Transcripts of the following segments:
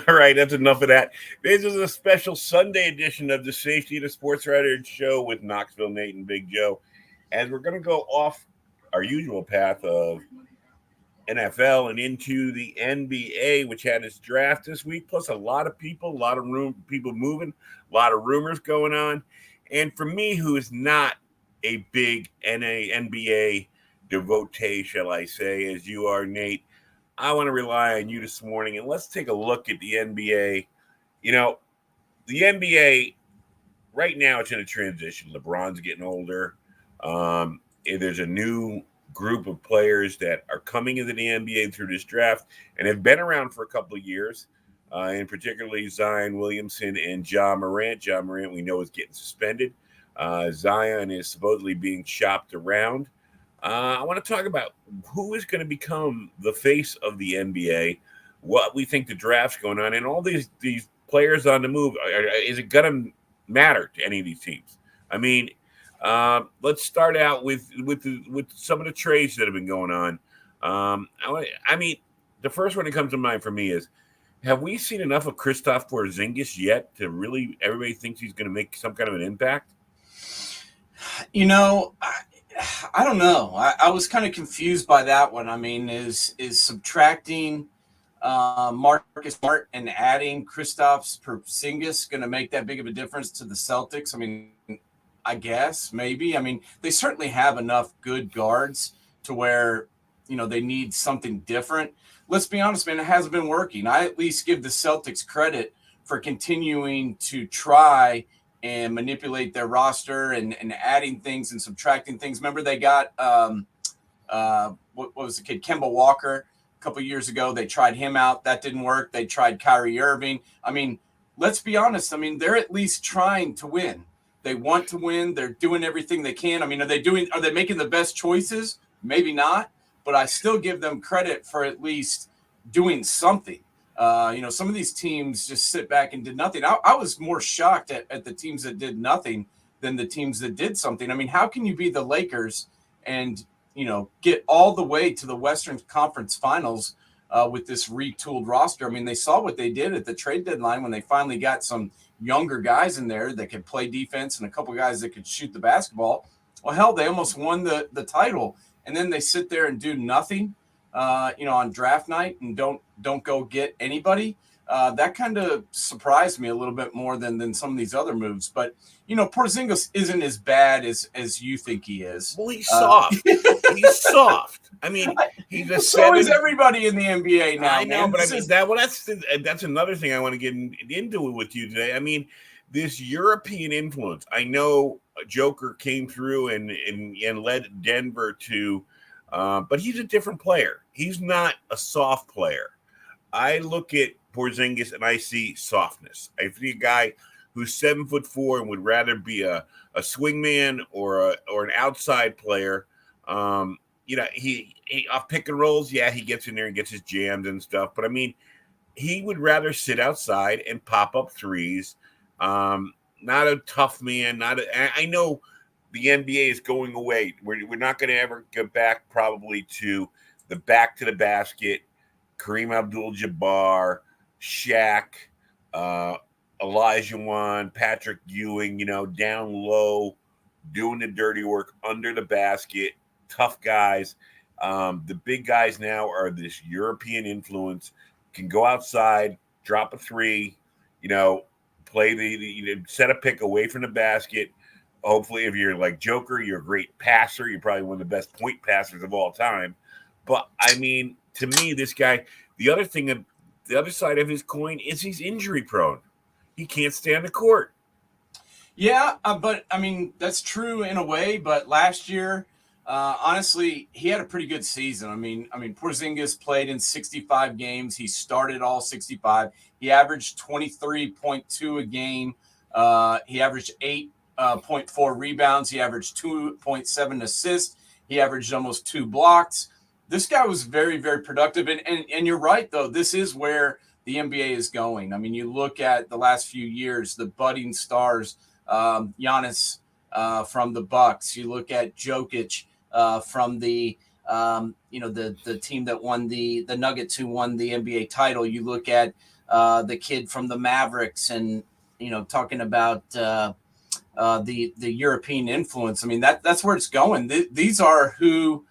All right, that's enough of that. This is a special Sunday edition of the Safety of the Sportswriter show with Knoxville Nate and Big Joe. And we're going to go off our usual path of NFL and into the NBA, which had its draft this week, plus a lot of people, a lot of people moving, a lot of rumors going on. And for me, who is not a big NBA devotee, shall I say, as you are, Nate, I want to rely on you this morning. And let's take a look at the NBA. You know, the NBA right now it's in a transition. LeBron's getting older. There's a new group of players that are coming into the NBA through this draft and have been around for a couple of years, and particularly Zion Williamson and Ja Morant. Ja Morant, we know, is getting suspended. Zion is supposedly being shopped around. I want to talk about who is going to become the face of the NBA, what we think the draft's going on, and all these players on the move. Is it going to matter to any of these teams? I mean, let's start out with some of the trades that have been going on. I mean, the first one that comes to mind for me is: have we seen enough of Kristaps Porzingis yet to really everybody thinks he's going to make some kind of an impact? You know, I don't know. I was kind of confused by that one. I mean, is subtracting Marcus Smart and adding Kristaps Porzingis going to make that big of a difference to the Celtics? I mean, I guess maybe. I mean, they certainly have enough good guards to where they need something different. Let's be honest, man. It hasn't been working. I at least give the Celtics credit for continuing to try and manipulate their roster and adding things and subtracting things. Remember, they got what was the kid, Kemba Walker, a couple of years ago. They tried him out. That didn't work. They tried Kyrie Irving. I mean, let's be honest. I mean, they're at least trying to win. They want to win. They're doing everything they can. I mean, are they making the best choices? Maybe not, but I still give them credit for at least doing something. Some of these teams just sit back and did nothing. I was more shocked at the teams that did nothing than the teams that did something. I mean, how can you be the Lakers and, get all the way to the Western Conference Finals with this retooled roster? I mean, they saw what they did at the trade deadline when they finally got some younger guys in there that could play defense and a couple guys that could shoot the basketball. Well, hell, they almost won the title. And then they sit there and do nothing, on draft night and don't go get anybody. That kind of surprised me a little bit more than some of these other moves. But, Porzingis isn't as bad as you think he is. Well, he's soft. He's soft. I mean, he's a so is everybody in the NBA now. I know, man. but I mean, that's another thing I want to get into with you today. I mean, this European influence. I know Joker came through and led Denver to, but he's a different player. He's not a soft player. I look at Porzingis and I see softness. I see a guy who's 7'4" and would rather be a swingman or an outside player. He off pick and rolls, yeah, he gets in there and gets his jams and stuff. But I mean, he would rather sit outside and pop up threes. Not a tough man. I know the NBA is going away. We're not going to ever get back probably to the back to the basket. Kareem Abdul-Jabbar, Shaq, Olajuwon, Patrick Ewing, down low, doing the dirty work under the basket, tough guys. The big guys now are this European influence, can go outside, drop a three, play the set a pick away from the basket. Hopefully, if you're like Joker, you're a great passer. You're probably one of the best point passers of all time. But I mean, to me, this guy, the other side of his coin is he's injury prone. He can't stay on the court. Yeah, but I mean that's true in a way. But last year, honestly, he had a pretty good season. I mean, Porzingis played in 65 games. He started all 65. He averaged 23.2 a game. He averaged 8.4 rebounds. He averaged 2.7 assists. He averaged almost 2 blocks. This guy was very, very productive. And you're right, though. This is where the NBA is going. I mean, you look at the last few years, the budding stars, Giannis from the Bucks. You look at Jokic from the team that won the Nuggets who won the NBA title. You look at the kid from the Mavericks, and talking about the European influence. I mean, that's where it's going. These are who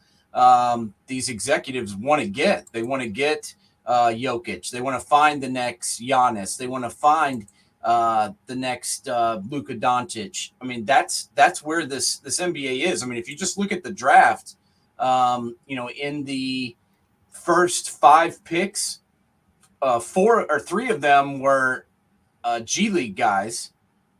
these executives want to get. They want to get Jokic. They want to find the next Giannis. They want to find the next Luka Doncic. I mean, that's where this NBA is. I mean, if you just look at the draft, in the first 5 picks, 4 or 3 of them were G League guys,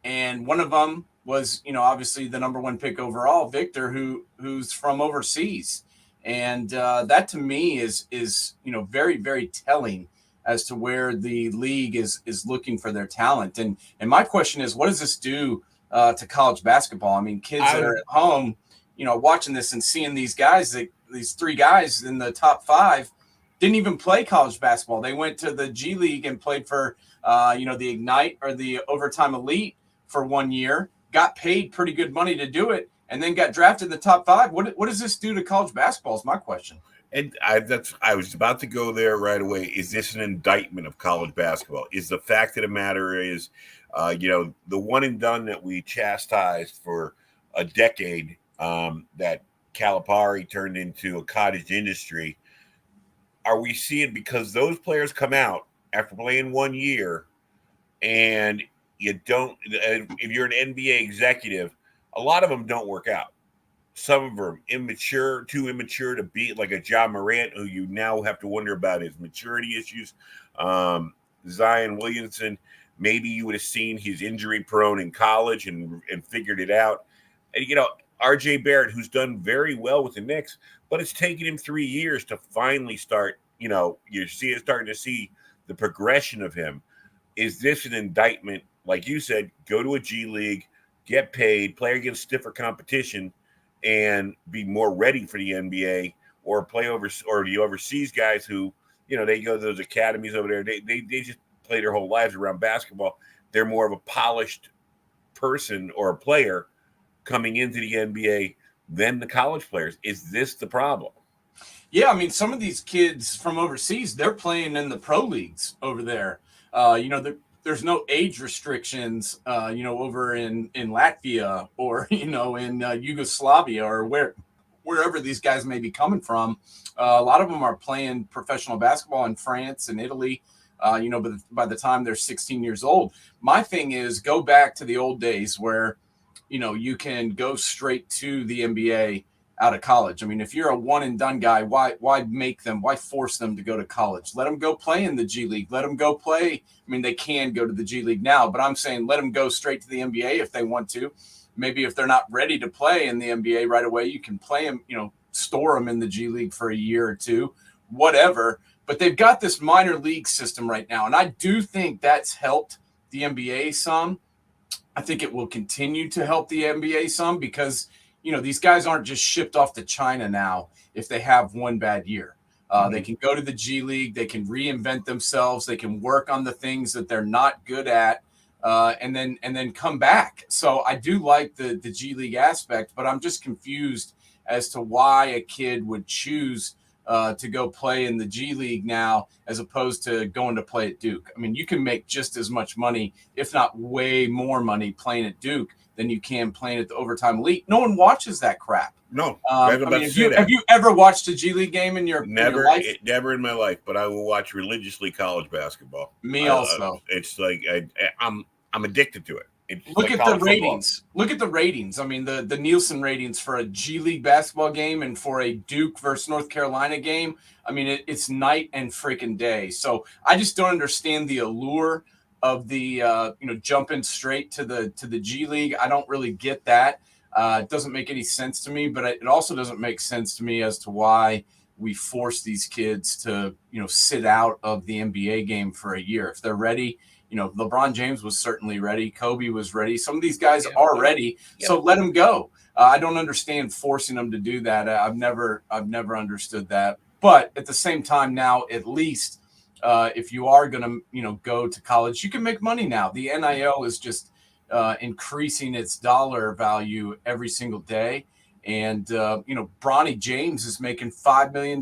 and one of them was, obviously the number 1 pick overall, Victor, who's from overseas. And that to me is very, very telling as to where the league is looking for their talent. And my question is, what does this do to college basketball? I mean, kids that are at home, watching this and seeing these guys, these 3 guys in the top 5 didn't even play college basketball. They went to the G League and played for, the Ignite or the Overtime Elite for 1 year, got paid pretty good money to do it, and then got drafted in the top 5. What does this do to college basketball is my question. And I was about to go there right away. Is this an indictment of college basketball? Is the fact of the matter is, the one and done that we chastised for a decade, that Calipari turned into a cottage industry. Are we seeing, because those players come out after playing 1 year, and you don't, if you're an NBA executive, a lot of them don't work out. Some of them immature, too immature to be like a Ja Morant, who you now have to wonder about his maturity issues. Zion Williamson, maybe you would have seen he's injury prone in college and figured it out. And, RJ Barrett, who's done very well with the Knicks, but it's taken him 3 years to finally start, starting to see the progression of him. Is this an indictment? Like you said, go to a G League, get paid, play against stiffer competition, and be more ready for the NBA, or play or the overseas guys who, they go to those academies over there. They just play their whole lives around basketball. They're more of a polished person or a player coming into the NBA than the college players. Is this the problem? Yeah, I mean, some of these kids from overseas, they're playing in the pro leagues over there. There's no age restrictions, over in Latvia or, in Yugoslavia or wherever these guys may be coming from. A lot of them are playing professional basketball in France and Italy, but by the time they're 16 years old. My thing is, go back to the old days where, you can go straight to the NBA out of college. I mean, if you're a one and done guy, why force them to go to college? Let them go play in the G League. Let them go play. I mean, they can go to the G League now, but I'm saying let them go straight to the NBA if they want to. Maybe if they're not ready to play in the NBA right away, you can play them, store them in the G League for a year or 2, whatever. But they've got this minor league system right now, and I do think that's helped the NBA some. I think it will continue to help the NBA some because, these guys aren't just shipped off to China now if they have one bad year. They can go to the G League. They can reinvent themselves. They can work on the things that they're not good at, and then come back. So I do like the G League aspect, but I'm just confused as to why a kid would choose to go play in the G League now as opposed to going to play at Duke. I mean, you can make just as much money, if not way more money, playing at Duke than you can playing at the Overtime Elite. No one watches that crap. No. Have you ever watched a G League game in your life? Never in my life, but I will watch religiously college basketball. Me also. It's like I'm addicted to it. Look at the ratings. Look at the ratings. I mean, the Nielsen ratings for a G League basketball game and for a Duke versus North Carolina game. I mean, it's night and freaking day. So I just don't understand the allure of the jumping straight to the G League. I don't really get that. It doesn't make any sense to me. But it also doesn't make sense to me as to why we force these kids to sit out of the NBA game for a year if they're ready. LeBron James was certainly ready. Kobe was ready. Some of these guys are ready. Yeah. So let them go. I don't understand forcing them to do that. I've never understood that. But at the same time now, at least if you are going to, go to college, you can make money now. The NIL is just increasing its dollar value every single day. And, Bronny James is making $5 million.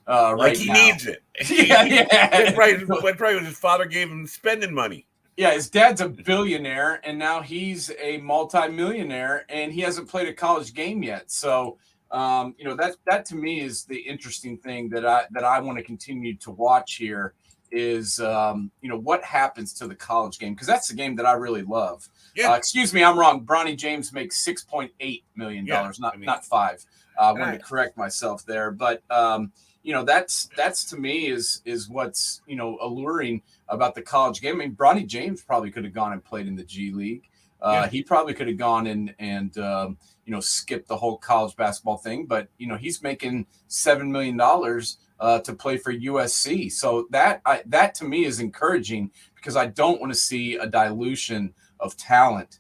right he now. needs it. Yeah. That's right. His father gave him spending money. Yeah, his dad's a billionaire, and now he's a multimillionaire, and he hasn't played a college game yet. So, that to me is the interesting thing that I want to continue to watch here is what happens to the college game, because that's the game that I really love. Yeah. Excuse me, I'm wrong. Bronny James makes $6.8 million, not $5. I wanted to correct myself there, but that's to me is what's alluring about the college game. I mean, Bronny James probably could have gone and played in the G League. He probably could have gone and skipped the whole college basketball thing, but he's making $7 million to play for USC. So that to me is encouraging, because I don't want to see a dilution of talent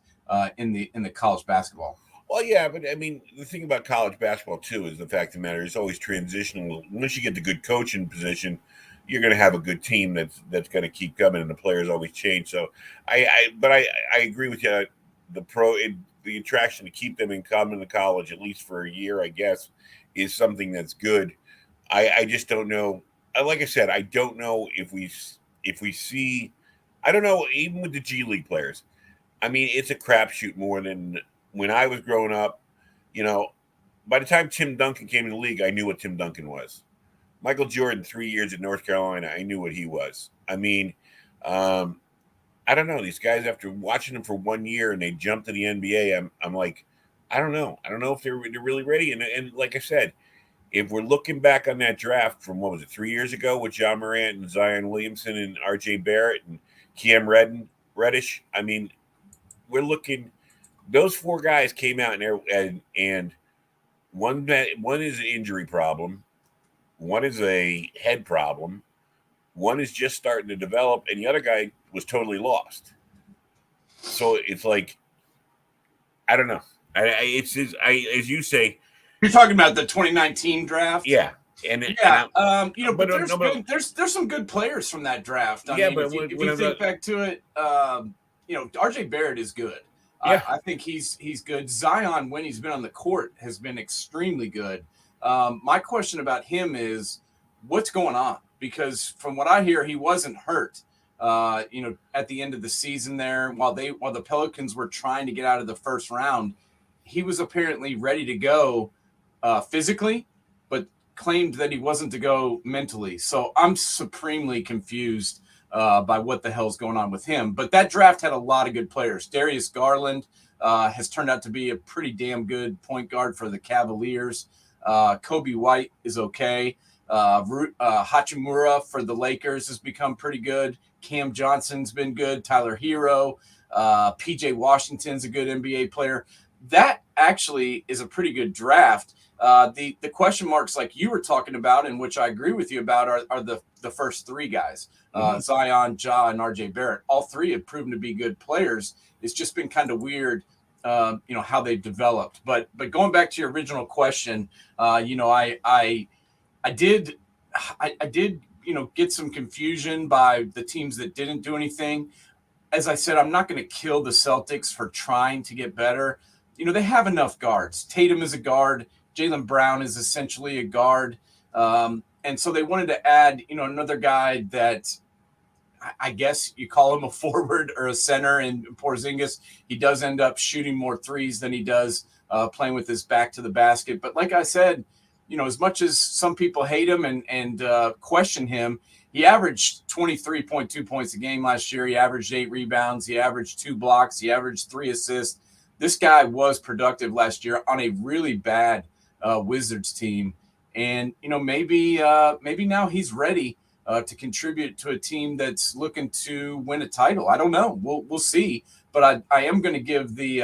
in the college basketball. Well, yeah, but I mean, the thing about college basketball too is the fact of the matter is always transitional. Once you get the good coaching position, you're going to have a good team that's going to keep coming, and the players always change. So, I agree with you. The attraction to keep them in coming to college at least for a year, I guess, is something that's good. I just don't know. Like I said, I don't know if we see. I don't know, even with the G League players. I mean, it's a crapshoot more than when I was growing up. By the time Tim Duncan came in the league, I knew what Tim Duncan was. Michael Jordan, 3 years at North Carolina, I knew what he was. I mean, I don't know. These guys, after watching them for 1 year and they jump to the NBA, I'm like, I don't know. I don't know if they're really ready. And like I said, if we're looking back on that draft from, what was it, 3 years ago with John Morant and Zion Williamson and R.J. Barrett and Cam Reddish, I mean, we're looking. Those four guys came out and one is an injury problem, one is a head problem, one is just starting to develop, and the other guy was totally lost. So it's like, I don't know. As you say, you're talking about the 2019 draft. Yeah, there's some good players from that draft. I mean, if you think back to it, R.J. Barrett is good. Yeah. I think he's good. Zion, when he's been on the court, has been extremely good. My question about him is, what's going on? Because from what I hear, he wasn't hurt. At the end of the season there, while the Pelicans were trying to get out of the first round, he was apparently ready to go physically, but claimed that he wasn't to go mentally. So I'm supremely confused by what the hell's going on with him. But that draft had a lot of good players. Darius Garland has turned out to be a pretty damn good point guard for the Cavaliers. Kobe White is okay. Hachimura for the Lakers has become pretty good. Cam Johnson's been good. Tyler Hero. PJ Washington's a good NBA player. That actually is a pretty good draft. The question marks, like you were talking about, and which I agree with you about, are the first three guys, Zion, Ja, and R.J. Barrett. All three have proven to be good players. It's just been kind of weird, how they've developed. But going back to your original question, I did get some confusion by the teams that didn't do anything. As I said, I'm not going to kill the Celtics for trying to get better. They have enough guards. Tatum is a guard. Jaylen Brown is essentially a guard. And so they wanted to add, another guy that I guess you call him a forward or a center in Porzingis. He does end up shooting more threes than he does playing with his back to the basket. But like I said, as much as some people hate him and question him, he averaged 23.2 points a game last year. He averaged 8 rebounds. He averaged 2 blocks. He averaged 3 assists. This guy was productive last year on a really bad Wizards team. And, maybe now he's ready to contribute to a team that's looking to win a title. I don't know. We'll see. But I am going to give the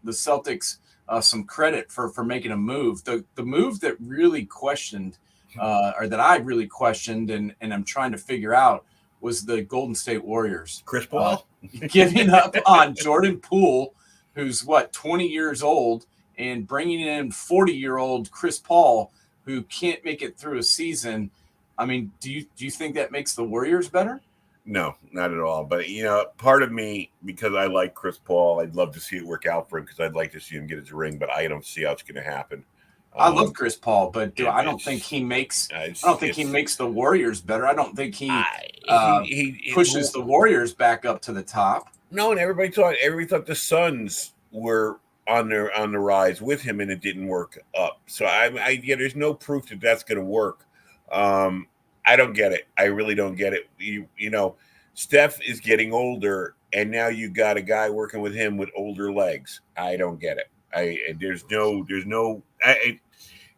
Celtics some credit for making a move. The move that really questioned or that I really questioned and I'm trying to figure out was the Golden State Warriors. Chris Paul giving up on Jordan Poole, who's 20 years old, and bringing in 40-year-old Chris Paul, who can't make it through a season. I mean, do you think that makes the Warriors better? No, not at all. But, part of me, because I like Chris Paul, I'd love to see it work out for him because I'd like to see him get his ring, but I don't see how it's going to happen. I love Chris Paul, but I don't think he makes. I don't think he it's makes the Warriors better. I don't think he he pushes the Warriors back up to the top. no, and everybody thought the Suns were on the rise with him, and it didn't work up. So yeah, there's no proof that that's going to work. I don't get it. I really don't get it. You know, Steph is getting older, and now you got a guy working with him with older legs. I don't get it.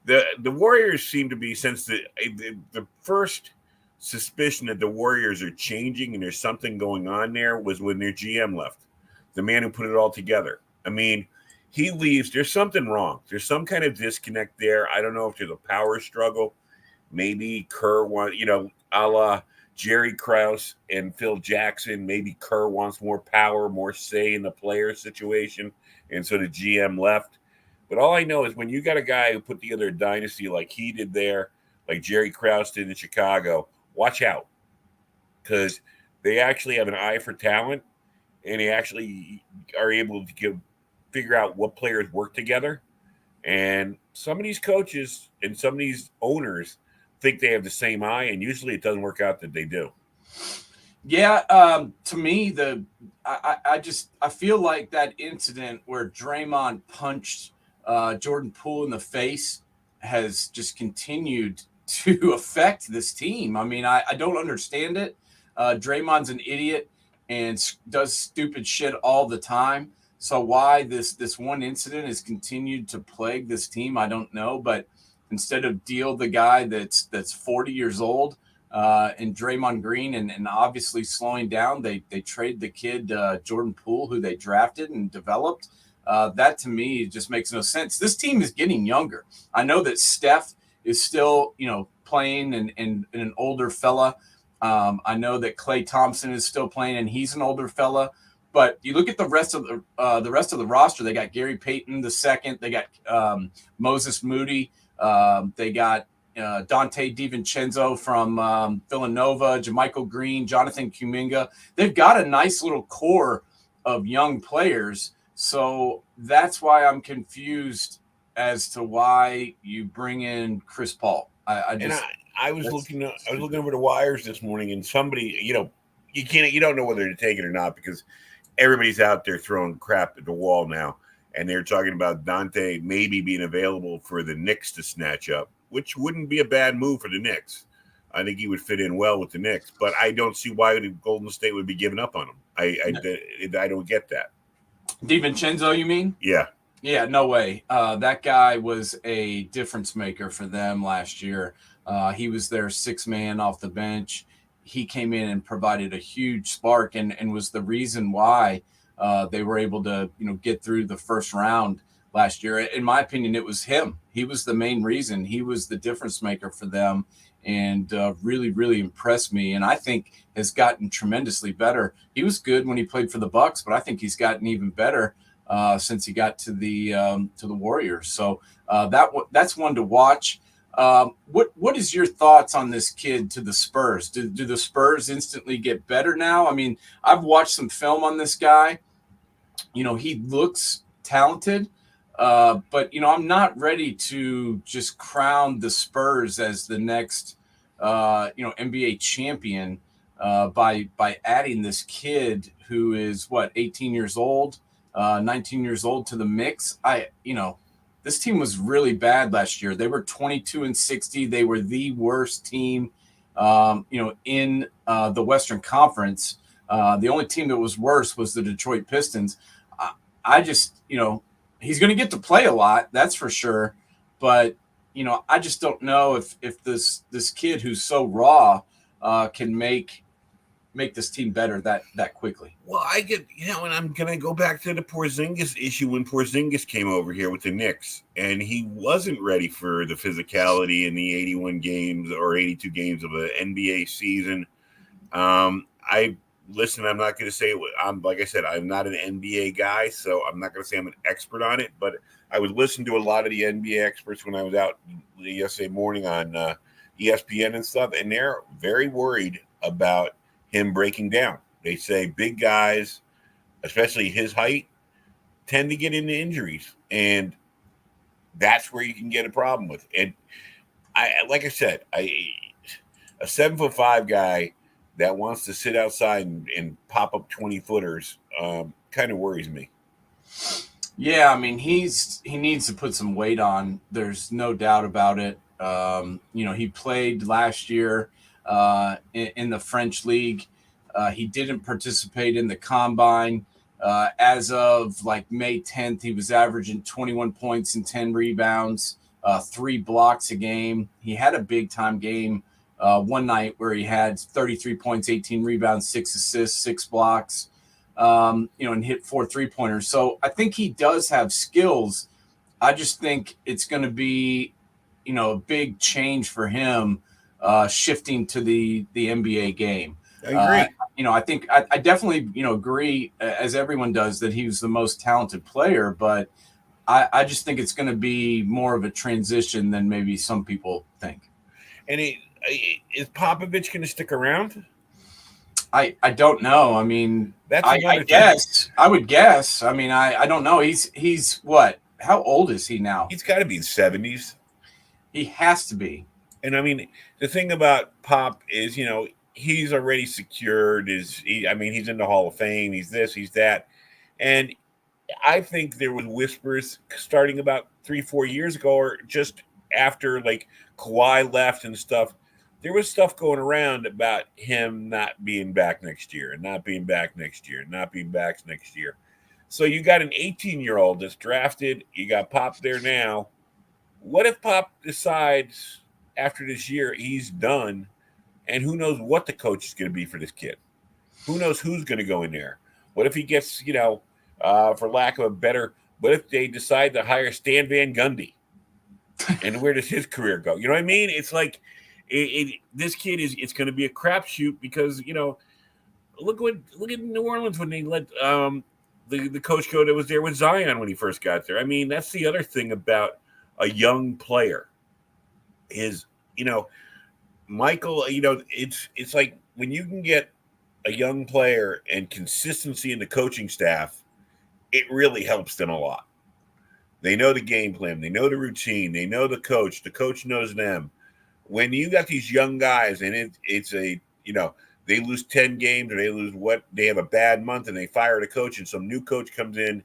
The Warriors seem to be, since the first suspicion that the Warriors are changing and there's something going on there was when their GM left, the man who put it all together. I mean, he leaves. There's something wrong. There's some kind of disconnect there. I don't know if there's a power struggle. Maybe Kerr wants, a la Jerry Krause and Phil Jackson. Maybe Kerr wants more power, more say in the player situation, and so the GM left. But all I know is when you got a guy who put together a dynasty like he did there, like Jerry Krause did in Chicago, watch out, because they actually have an eye for talent, and they actually are able to figure out what players work together. And some of these coaches and some of these owners think they have the same eye, and usually it doesn't work out that they do. Yeah, to me, I feel like that incident where Draymond punched Jordan Poole in the face has just continued to affect this team. I mean, I don't understand it. Draymond's an idiot and does stupid shit all the time. So why this one incident has continued to plague this team, I don't know. But instead of deal the guy that's 40 years old and Draymond Green and obviously slowing down, they trade the kid Jordan Poole, who they drafted and developed. That to me just makes no sense. This team is getting younger. I know that Steph is still, playing and an older fella. I know that Klay Thompson is still playing and he's an older fella. But you look at the rest of the roster. They got Gary Payton II. They got Moses Moody. They got Dante DiVincenzo from Villanova, JaMychal Green, Jonathan Kuminga. They've got a nice little core of young players. So that's why I'm confused as to why you bring in Chris Paul. I was looking over the wires this morning, and somebody, you don't know whether to take it or not because everybody's out there throwing crap at the wall now, and they're talking about Dante maybe being available for the Knicks to snatch up, which wouldn't be a bad move for the Knicks. I think he would fit in well with the Knicks, but I don't see why the Golden State would be giving up on him. I don't get that. DiVincenzo, you mean? Yeah. Yeah, no way. That guy was a difference maker for them last year. He was their sixth man off the bench. He came in and provided a huge spark and was the reason why they were able to, get through the first round last year. In my opinion, it was him. He was the main reason. He was the difference maker for them and really, really impressed me. And I think has gotten tremendously better. He was good when he played for the Bucks, but I think he's gotten even better since he got to the Warriors. So that's one to watch. What is your thoughts on this kid to the Spurs? Do the Spurs instantly get better now? I mean, I've watched some film on this guy. He looks talented, but I'm not ready to just crown the Spurs as the next NBA champion by adding this kid who is 18 years old, 19 years old to the mix. This team was really bad last year. They were 22-60. They were the worst team, in the Western Conference. The only team that was worse was the Detroit Pistons. I just, he's going to get to play a lot, that's for sure. But, I just don't know if this kid who's so raw can make this team better that quickly. Well, and I'm going to go back to the Porzingis issue when Porzingis came over here with the Knicks, and he wasn't ready for the physicality in the 81 games or 82 games of an NBA season. I'm not going to say like I said, I'm not an NBA guy, so I'm not going to say I'm an expert on it, but I would listen to a lot of the NBA experts when I was out yesterday morning on ESPN and stuff, and they're very worried about him breaking down. They say big guys, especially his height, tend to get into injuries. And that's where you can get a problem with. And like I said, a 7'5" guy that wants to sit outside and pop up 20-footers kind of worries me. Yeah, I mean he needs to put some weight on. There's no doubt about it. He played last year in the French league. He didn't participate in the combine. As of like May 10th, he was averaging 21 points and 10 rebounds, 3 blocks a game. He had a big time game one night where he had 33 points, 18 rebounds, 6 assists, 6 blocks. And hit 4 3-pointers. So I think he does have skills. I just think it's going to be, a big change for him shifting to the NBA game. I agree. I think I definitely, agree, as everyone does, that he was the most talented player. But I just think it's going to be more of a transition than maybe some people think. And is Popovich going to stick around? I don't know. I mean, That's I guess I would guess. I mean, I don't know. He's what? How old is he now? He's got to be in 70s. He has to be. And I mean, the thing about Pop is, he's already secured he's in the Hall of Fame. He's this, he's that. And I think there was whispers starting about 3-4 years ago, or just after like Kawhi left and stuff. There was stuff going around about him not being back next year and not being back next year and not being back next year. So you got an 18-year-old that's drafted. You got Pop there now. What if Pop decides after this year he's done, and who knows what the coach is going to be for this kid? Who knows who's going to go in there? What if he gets, for lack of a better, what if they decide to hire Stan Van Gundy? And where does his career go? You know what I mean? It's like this kid it's going to be a crapshoot because, look at New Orleans when they let the coach go that was there with Zion when he first got there. I mean, that's the other thing about a young player is, Michael, it's like when you can get a young player and consistency in the coaching staff, it really helps them a lot. They know the game plan. They know the routine. They know the coach. The coach knows them. When you got these young guys and it's a, they lose 10 games or they have a bad month and they fire the coach and some new coach comes in,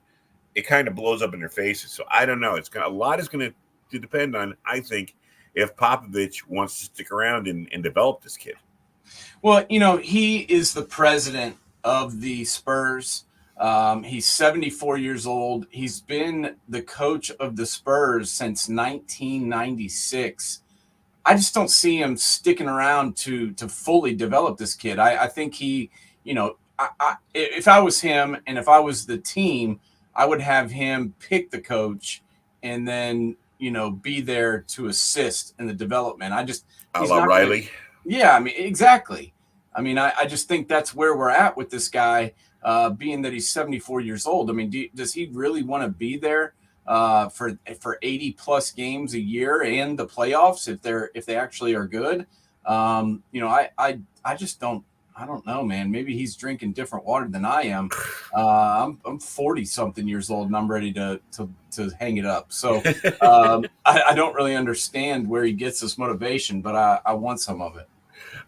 it kind of blows up in their faces. So I don't know. A lot is going to depend on, I think, if Popovich wants to stick around and develop this kid. Well, he is the president of the Spurs. He's 74 years old. He's been the coach of the Spurs since 1996. I just don't see him sticking around to fully develop this kid. I think he, if I was him and if I was the team, I would have him pick the coach and then, be there to assist in the development. He's not Riley. Yeah, I mean, exactly. I mean, I just think that's where we're at with this guy, being that he's 74 years old. I mean, does he really want to be there for 80 plus games a year and the playoffs if they actually are good? I just don't. I don't know, man. Maybe he's drinking different water than I am. I'm 40 something years old and I'm ready to hang it up. So I don't really understand where he gets this motivation, but I want some of it.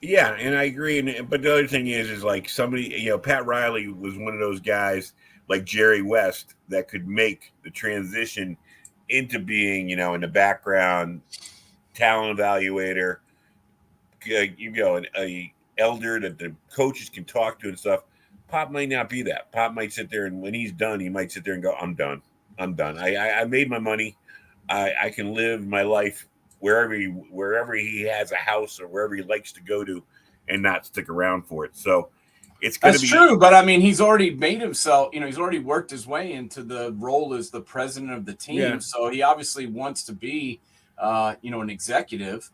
Yeah, and I agree. But the other thing is like somebody, Pat Riley was one of those guys like Jerry West that could make the transition into being, in the background, talent evaluator, a elder that the coaches can talk to and stuff. Pop might not be that. Pop might sit there and when he's done, he might sit there and go, I'm done. I made my money. I can live my life wherever he has a house or wherever he likes to go to and not stick around for it. So it's going to be true. But I mean, he's already made himself, he's already worked his way into the role as the president of the team. Yeah. So he obviously wants to be, an executive.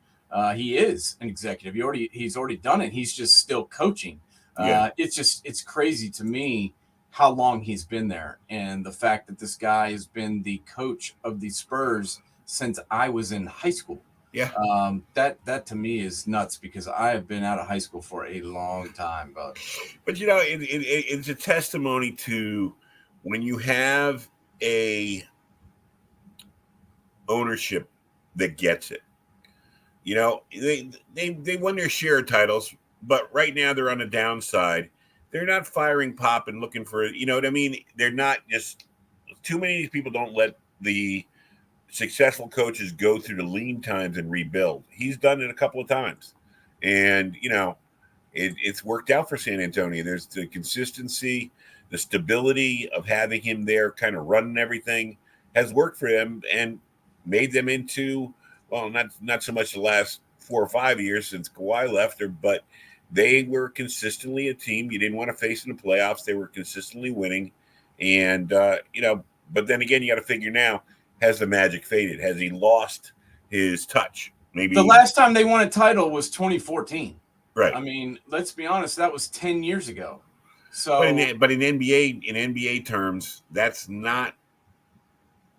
He is an executive. He's already done it. He's just still coaching. It's crazy to me how long he's been there. And the fact that this guy has been the coach of the Spurs since I was in high school. Yeah. That to me is nuts because I have been out of high school for a long time, but it's a testimony to when you have a ownership that gets it. You know, they won their share of titles, but right now they're on the downside. They're not firing Pop and looking for, you know what I mean? They're not just, too many of these people don't let the successful coaches go through the lean times and rebuild. He's done it a couple of times. And, you know, it's worked out for San Antonio. There's the consistency, the stability of having him there kind of running everything has worked for them and made them into, well, not so much the last 4 or 5 years since Kawhi left her, but they were consistently a team you didn't want to face in the playoffs. They were consistently winning. And, you know, but then again, you got to figure now, has the magic faded? Has he lost his touch? Maybe the last time they won a title was 2014. Right. I mean, let's be honest, that was 10 years ago. So, but in NBA terms, that's not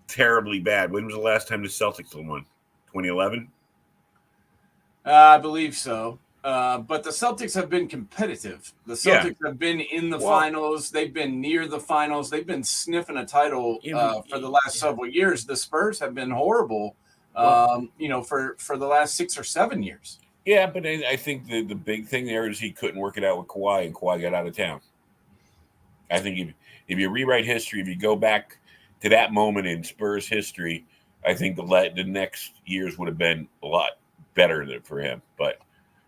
terribly bad. When was the last time the Celtics won? 2011? I believe so. But the Celtics have been competitive. The Celtics have been in the finals. They've been near the finals. They've been sniffing a title for the last several years. The Spurs have been horrible, you know, for the last 6 or 7 years. Yeah, but I think the big thing there is he couldn't work it out with Kawhi, and Kawhi got out of town. I think if you rewrite history, if you go back to that moment in Spurs history, I think the next years would have been a lot better for him. But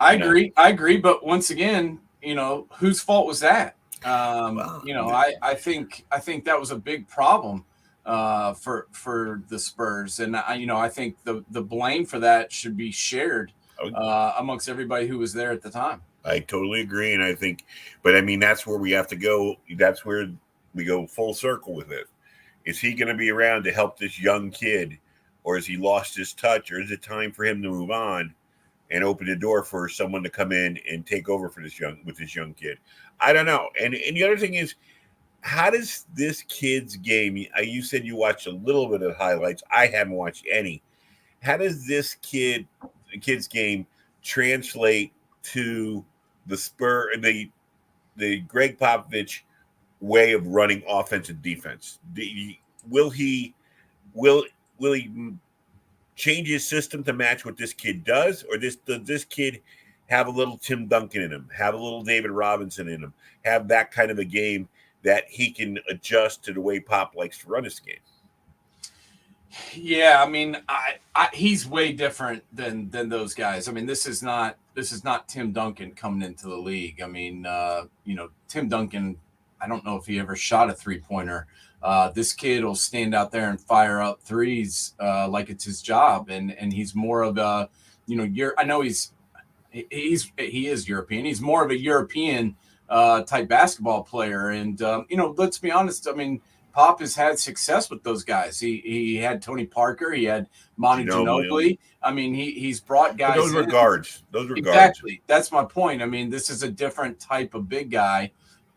I agree. But once again, you know, whose fault was that? You know, I think that was a big problem for the Spurs, and I think the blame for that should be shared amongst everybody who was there at the time. I totally agree, and I think, but I mean, that's where we have to go. That's where we go full circle with it. Is he going to be around to help this young kid, or has he lost his touch, or is it time for him to move on and open the door for someone to come in and take over for this young kid? I don't know. And the other thing is, how does this kid's game? You said you watched a little bit of highlights. I haven't watched any. How does this kid's game translate to the Greg Popovich way of running offense and defense? Will he change his system to match what this kid does, or does this kid have a little Tim Duncan in him, have a little David Robinson in him, have that kind of a game that he can adjust to the way Pop likes to run his game? Yeah, I mean, he's way different than those guys. I mean, this is not Tim Duncan coming into the league. I mean, you know, Tim Duncan, I don't know if he ever shot a 3-pointer. This kid will stand out there and fire up threes like it's his job, and he's more of a, you know, I know he is European. He's more of a European type basketball player, and you know, let's be honest. I mean, Pop has had success with those guys. He had Tony Parker. He had Monty Ginobili. I mean, he's brought guys. But those were guards. Exactly. That's my point. I mean, this is a different type of big guy,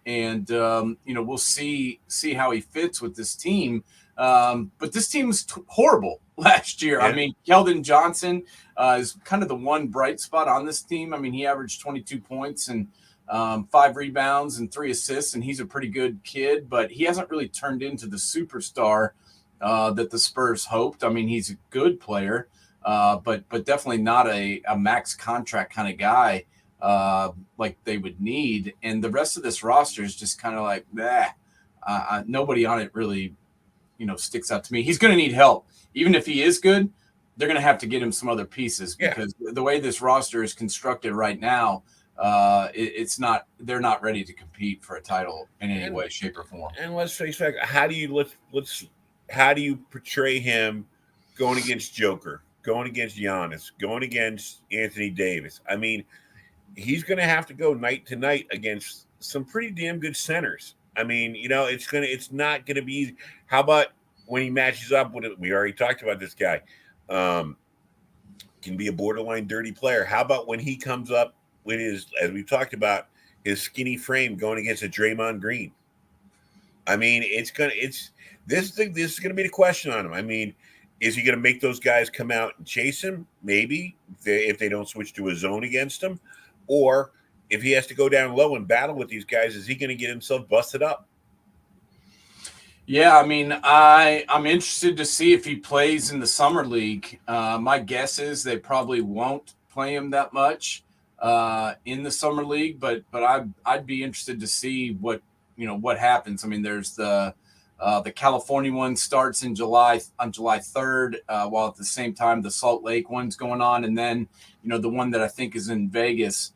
and you know, we'll see how he fits with this team. But this team was horrible last year. Yeah. I mean, Keldon Johnson is kind of the one bright spot on this team. I mean, he averaged 22 points and 5 rebounds and 3 assists, and he's a pretty good kid, but he hasn't really turned into the superstar that the Spurs hoped. I mean, he's a good player, but definitely not a max contract kind of guy like they would need. And the rest of this roster is just kind of like, nobody on it really, you know, sticks out to me. He's going to need help. Even if he is good, they're going to have to get him some other pieces because the way this roster is constructed right now, they're not ready to compete for a title in any way, shape, or form. And let's face it, how do you portray him going against Joker, going against Giannis, going against Anthony Davis? I mean, he's going to have to go night to night against some pretty damn good centers. I mean, you know, it's not going to be easy. How about when he matches up with it? We already talked about this guy. Can be a borderline dirty player. How about when he comes up with his, as we've talked about, his skinny frame going against a Draymond Green? I mean, this is gonna be the question on him. I mean, is he gonna make those guys come out and chase him? Maybe if they don't switch to a zone against him, or if he has to go down low and battle with these guys, is he gonna get himself busted up? Yeah, I mean, I'm interested to see if he plays in the summer league. My guess is they probably won't play him that much in the summer league, but I'd be interested to see what happens. I mean, there's the California one starts in July on July 3rd, while at the same time the Salt Lake one's going on, and then the one that I think is in Vegas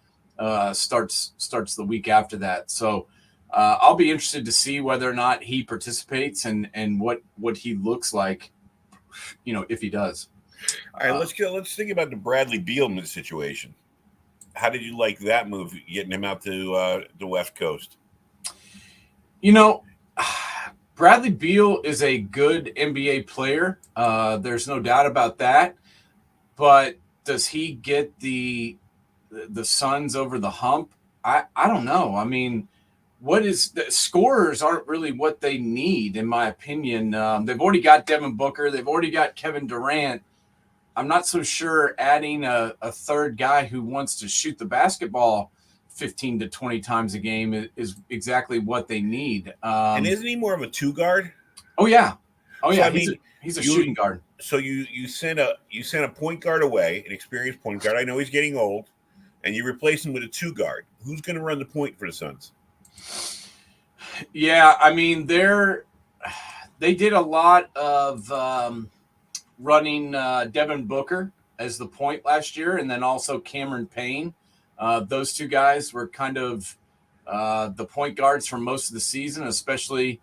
starts the week after that. So. I'll be interested to see whether or not he participates and what he looks like, if he does. All right, let's go. Let's think about the Bradley Beal situation. How did you like that move, getting him out to the West Coast? Bradley Beal is a good NBA player. There's no doubt about that. But does he get the Suns over the hump? I don't know. I mean, the scorers aren't really what they need, in my opinion. They've already got Devin Booker. They've already got Kevin Durant. I'm not so sure adding a third guy who wants to shoot the basketball 15 to 20 times a game is exactly what they need. And isn't he more of a two guard? Oh yeah, So, he's a shooting guard. So you sent a point guard away, an experienced point guard. I know he's getting old, and you replace him with a two guard. Who's going to run the point for the Suns? Yeah, I mean they did a lot of running Devin Booker as the point last year, and then also Cameron Payne. Those two guys were kind of the point guards for most of the season, especially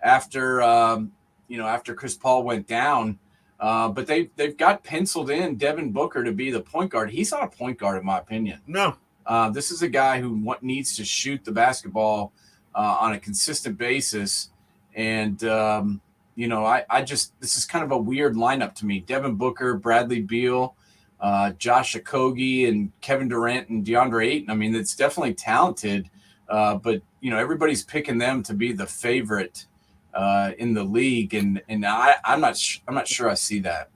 after after Chris Paul went down. But they've got penciled in Devin Booker to be the point guard. He's not a point guard, in my opinion. No. This is a guy who needs to shoot the basketball on a consistent basis. And, this is kind of a weird lineup to me. Devin Booker, Bradley Beal, Josh Okogie, and Kevin Durant and DeAndre Ayton. I mean, it's definitely talented, but, everybody's picking them to be the favorite in the league. And I'm not sure I see that.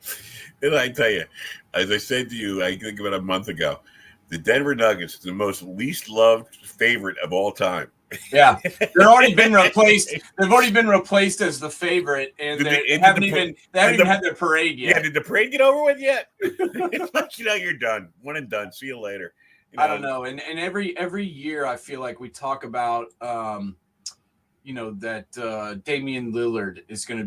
And I tell you, as I said to you, I think about a month ago, the Denver Nuggets, the most least loved favorite of all time. Yeah, they've already been replaced. They've already been replaced as the favorite, and they haven't even had their parade yet. Yeah, did the parade get over with yet? It's like, you're done, one and done. See you later. I don't know. And every year, I feel like we talk about, that Damian Lillard is going to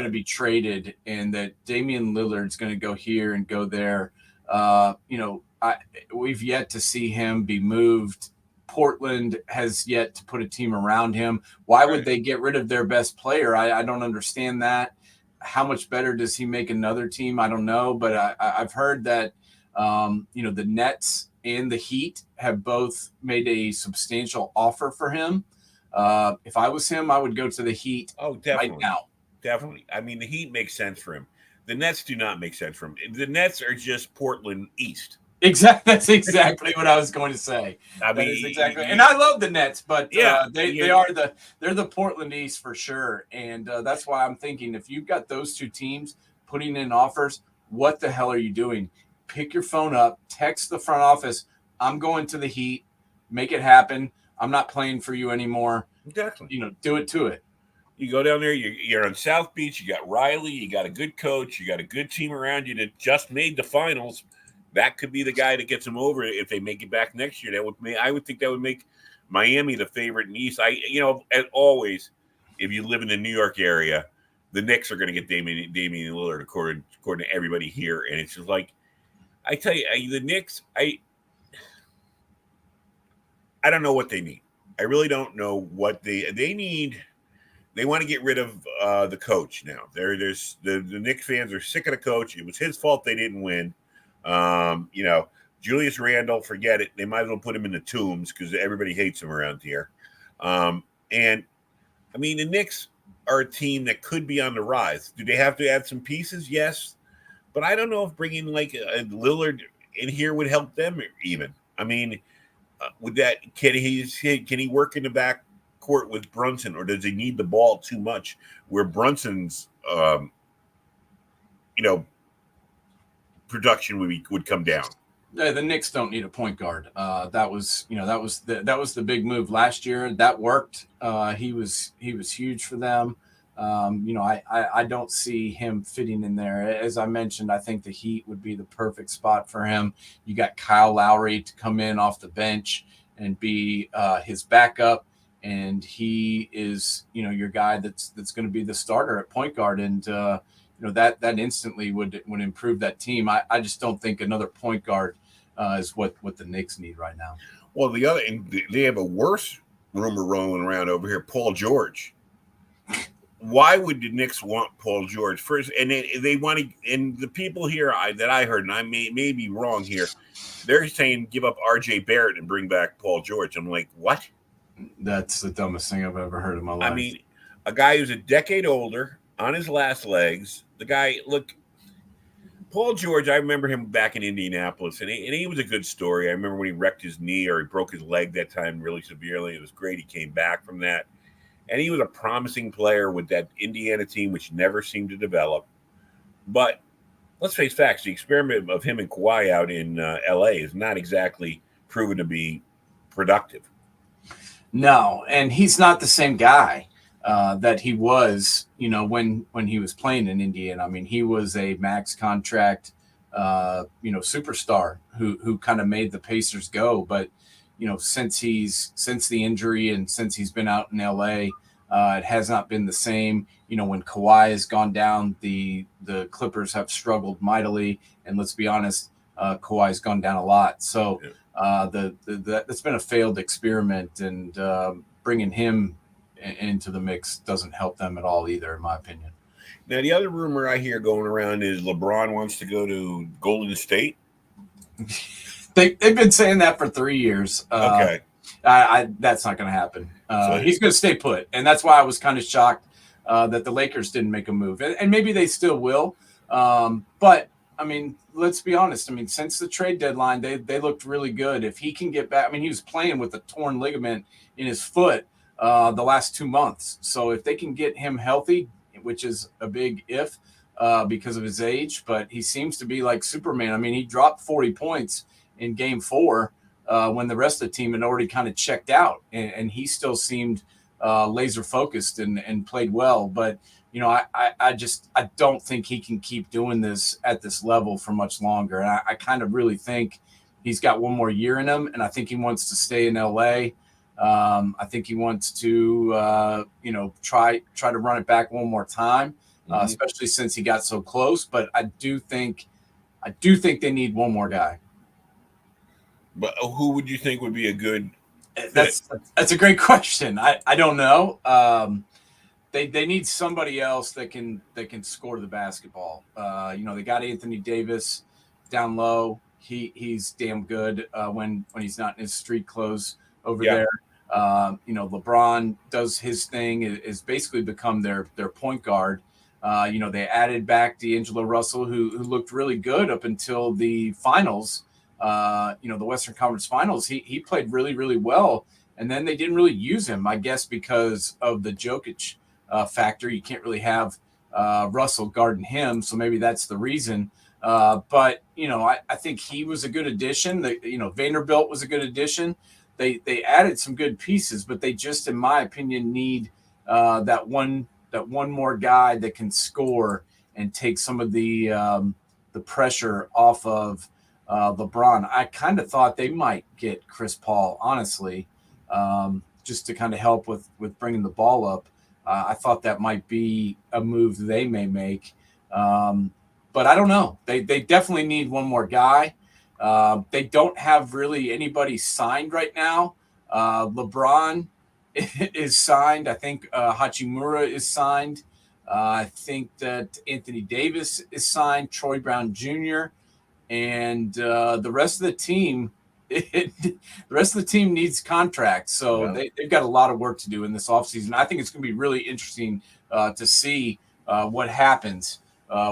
be traded, and that Damian Lillard's going to go here and go there. We've yet to see him be moved. Portland has yet to put a team around him. Why would they get rid of their best player? I don't understand that. How much better does he make another team? I don't know, but I've heard that the Nets and the Heat have both made a substantial offer for him. If I was him, I would go to the Heat right now. Definitely. I mean, the Heat makes sense for him. The Nets do not make sense for him. The Nets are just Portland East. Exactly. That's exactly what I was going to say. And I love the Nets, but they're the Portland East for sure. And that's why I'm thinking, if you've got those two teams putting in offers, what the hell are you doing? Pick your phone up, text the front office. I'm going to the Heat. Make it happen. I'm not playing for you anymore. Exactly. Do it to it. You go down there, you're on South Beach, you got Riley, you got a good coach, you got a good team around you that just made the finals. That could be the guy that gets them over if they make it back next year. I would think that would make Miami the favorite in the East. As always, if you live in the New York area, the Knicks are going to get Damian Lillard according to everybody here, and it's just like, I tell you, the Knicks. I don't know what they need. I really don't know what they need. They want to get rid of the coach now. There's the Knicks fans are sick of the coach. It was his fault they didn't win. Julius Randle, forget it. They might as well put him in the tombs because everybody hates him around here. And I mean, the Knicks are a team that could be on the rise. Do they have to add some pieces? Yes, but I don't know if bringing like a Lillard in here would help them even. I mean, with that, can he work in the back court with Brunson, or does he need the ball too much? Where Brunson's, production would come down. The Knicks don't need a point guard. That was the big move last year. That worked. He was huge for them. I don't see him fitting in there. As I mentioned, I think the Heat would be the perfect spot for him. You got Kyle Lowry to come in off the bench and be his backup, and he is, your guy that's going to be the starter at point guard, and that instantly would improve that team. I just don't think another point guard is what the Knicks need right now. Well, they have a worse rumor rolling around over here, Paul George. Why would the Knicks want Paul George first? And they want to, and the people here that I heard, and I may be wrong here, they're saying give up R.J. Barrett and bring back Paul George. I'm like, what? That's the dumbest thing I've ever heard in my life. I mean, a guy who's a decade older, on his last legs. The guy, look, Paul George, I remember him back in Indianapolis, and he was a good story. I remember when he wrecked his knee or he broke his leg that time really severely. It was great. He came back from that. And he was a promising player with that Indiana team, which never seemed to develop. But let's face facts. The experiment of him and Kawhi out in L.A. is not exactly proven to be productive. No, and he's not the same guy that he was, when he was playing in Indiana. I mean, he was a max contract, superstar who kind of made the Pacers go. But since the injury and since he's been out in LA, it has not been the same. When Kawhi has gone down, the Clippers have struggled mightily. And let's be honest, Kawhi's gone down a lot. So that's been a failed experiment, and bringing him into the mix doesn't help them at all either, in my opinion. Now, the other rumor I hear going around is LeBron wants to go to Golden State. They've been saying that for 3 years. Okay. That's not going to happen. He's going to stay put. And that's why I was kind of shocked that the Lakers didn't make a move. And maybe they still will. But, I mean, let's be honest. I mean, since the trade deadline, they looked really good. If he can get back, I mean, he was playing with a torn ligament in his foot the last 2 months. So if they can get him healthy, which is a big if because of his age, but he seems to be like Superman. I mean, he dropped 40 points in game 4 when the rest of the team had already kind of checked out, and he still seemed laser focused and played well. But I don't think he can keep doing this at this level for much longer. And I kind of really think he's got one more year in him, and I think he wants to stay in LA. I think he wants to try to run it back one more time, especially since he got so close. But I do think they need one more guy. But who would you think would be a good fit? That's a great question. I don't know. They need somebody else that can score the basketball. They got Anthony Davis down low. He's damn good when he's not in his street clothes over there. LeBron does his thing, is basically become their point guard. They added back D'Angelo Russell, who looked really good up until the finals. The Western Conference Finals, he played really, really well. And then they didn't really use him, I guess, because of the Jokic factor. You can't really have Russell guarding him. So maybe that's the reason. But I think he was a good addition. Vanderbilt was a good addition. They added some good pieces, but they just, in my opinion, need that one more guy that can score and take some of the pressure off of LeBron. I kind of thought they might get Chris Paul, honestly, just to kind of help with bringing the ball up. I thought that might be a move they may make, but I don't know. They definitely need one more guy. They don't have really anybody signed right now. LeBron is signed. I think Hachimura is signed. I think that Anthony Davis is signed. Troy Brown Jr. And the rest of the team, needs contracts. So they've got a lot of work to do in this offseason. I think it's going to be really interesting to see what happens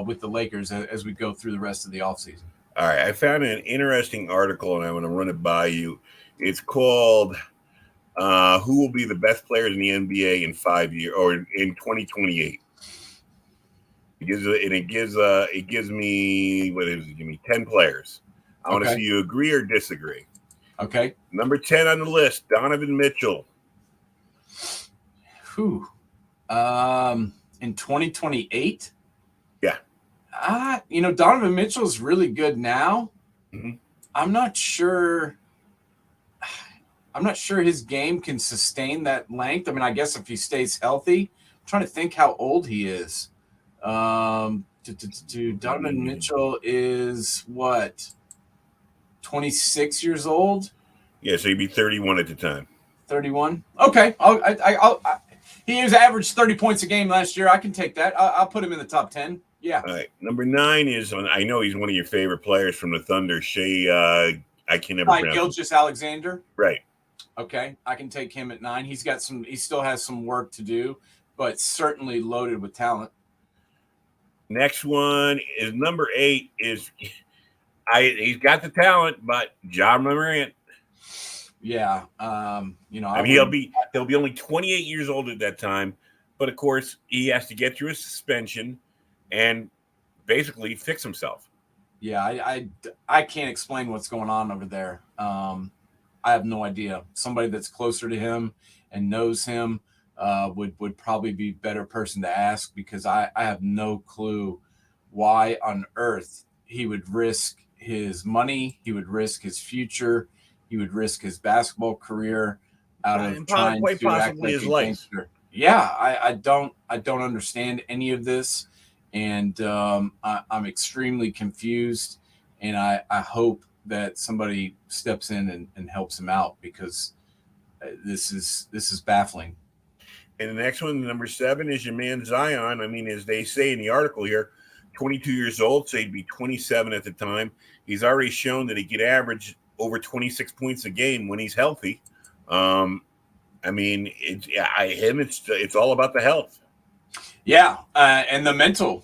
with the Lakers as we go through the rest of the offseason. All right. I found an interesting article, and I'm going to run it by you. It's called Who Will Be the Best Players in the NBA in 5 years or in 2028? It gives me 10 players. I want to see you agree or disagree. Okay. Number 10 on the list, Donovan Mitchell. in 2028. Yeah. Donovan Mitchell's really good now. Mm-hmm. I'm not sure his game can sustain that length. I mean, I guess if he stays healthy. I'm trying to think how old he is. Donovan Mitchell is what? 26 years old? Yeah, so he'd be 31 at the time. 31? Okay. He was averaged 30 points a game last year. I can take that. I'll put him in the top 10. Yeah. All right. Number 9 is, I know he's one of your favorite players from the Thunder, Shea, I can never pronounce Gilgeous-Alexander. Right. Okay. I can take him at 9. He still has some work to do, but certainly loaded with talent. Next one is number 8 is he's got the talent, but Ja Morant. Yeah. He'll be only 28 years old at that time, but of course he has to get through a suspension and basically fix himself. Yeah, I can't explain what's going on over there. I have no idea. Somebody that's closer to him and knows him would probably be a better person to ask, because I have no clue why on earth he would risk his money, he would risk his future, he would risk his basketball career out of trying quite to act possibly like his a life. gangster. Yeah, I don't understand any of this, and I'm extremely confused, and I hope that somebody steps in and helps him out, because this is baffling. And the next one, number 7, is your man Zion. I mean, as they say in the article here, 22 years old, so he'd be 27 at the time. He's already shown that he could average over 26 points a game when he's healthy. It's all about the health. Yeah, and the mental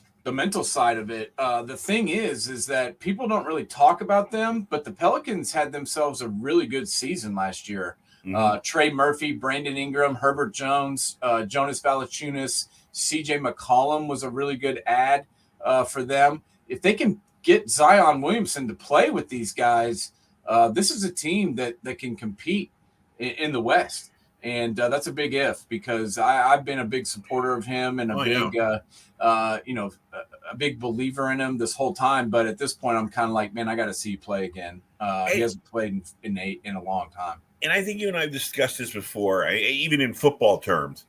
side of it. The thing is that people don't really talk about them, but the Pelicans had themselves a really good season last year. Mm-hmm. Trey Murphy, Brandon Ingram, Herbert Jones, Jonas Valanciunas, CJ McCollum was a really good add for them. If they can get Zion Williamson to play with these guys, this is a team that can compete in the West. And that's a big if, because I've been a big supporter of him and a big believer in him this whole time. But at this point, I'm kind of like, man, I got to see you play again. He hasn't played in a long time. And I think you and I have discussed this before, even in football terms.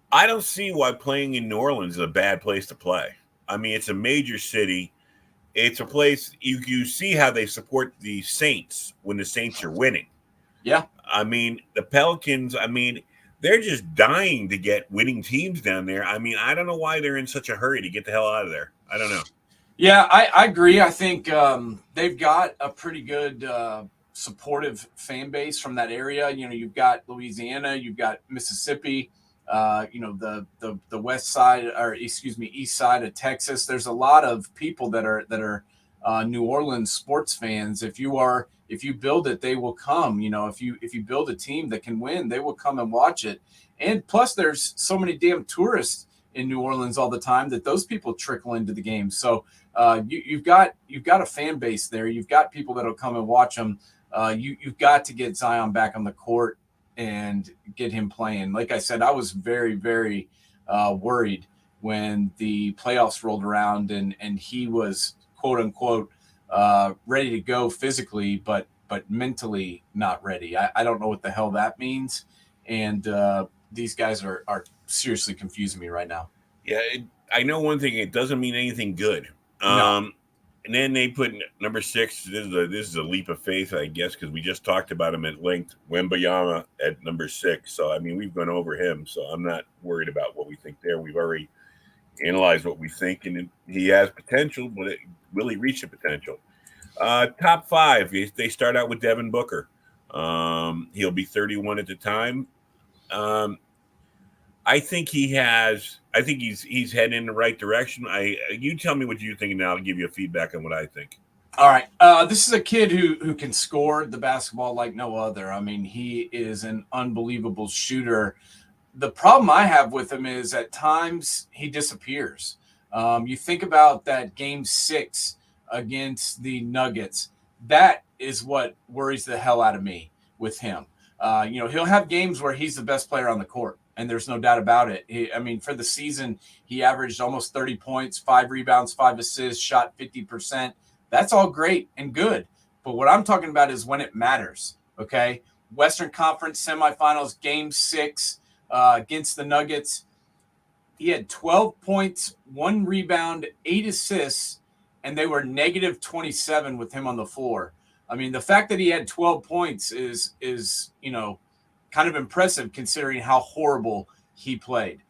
I don't see why playing in New Orleans is a bad place to play. I mean, it's a major city. It's a place you see how they support the Saints when the Saints are winning. Yeah. I mean, the Pelicans, they're just dying to get winning teams down there. I mean, I don't know why they're in such a hurry to get the hell out of there. I don't know. Yeah, I agree. I think they've got a pretty good supportive fan base from that area. You've got Louisiana, you've got Mississippi, the west side, or east side of Texas. There's a lot of people that are New Orleans sports fans. If you build it, they will come. If you build a team that can win, they will come and watch it. And plus, there's so many damn tourists in New Orleans all the time that those people trickle into the game. So you've got a fan base there. You've got people that'll come and watch them. You've got to get Zion back on the court and get him playing. Like I said, I was very, very worried when the playoffs rolled around and he was, quote unquote, ready to go physically, but mentally not ready. I don't know what the hell that means. And these guys are seriously confusing me right now. Yeah, I know one thing. It doesn't mean anything good. No. And then they put number 6. This is a leap of faith, I guess, because we just talked about him at length. Wembanyama at number 6. So, we've gone over him. So I'm not worried about what we think there. We've already analyzed what we think, and he has potential, but will he reach the potential? Top 5, they start out with Devin Booker. He'll be 31 at the time. I think he's heading in the right direction. You tell me what you think, and I'll give you a feedback on what I think. All right. This is a kid who can score the basketball like no other. He is an unbelievable shooter. The problem I have with him is at times he disappears. You think about that game 6 against the Nuggets. That is what worries the hell out of me with him. He'll have games where he's the best player on the court, and there's no doubt about it. For the season, he averaged almost 30 points, 5 rebounds, 5 assists, shot 50%. That's all great and good. But what I'm talking about is when it matters, okay? Western Conference semifinals, game 6 against the Nuggets. He had 12 points, 1 rebound, 8 assists, and they were negative 27 with him on the floor. I mean, the fact that he had 12 points is kind of impressive considering how horrible he played.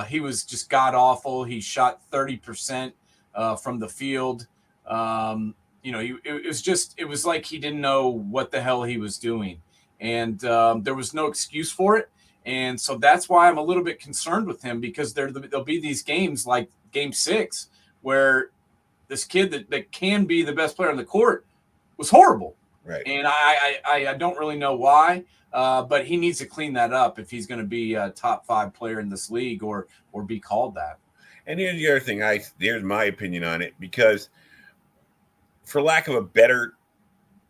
He was just god awful. He shot 30% from the field. It was like he didn't know what the hell he was doing, and there was no excuse for it. And so that's why I'm a little bit concerned with him, because there'll be these games like game 6 where this kid that can be the best player on the court was horrible. Right. And I don't really know why, but he needs to clean that up if he's going to be a top 5 player in this league or be called that. And here's the other thing. Here's my opinion on it, because for lack of a better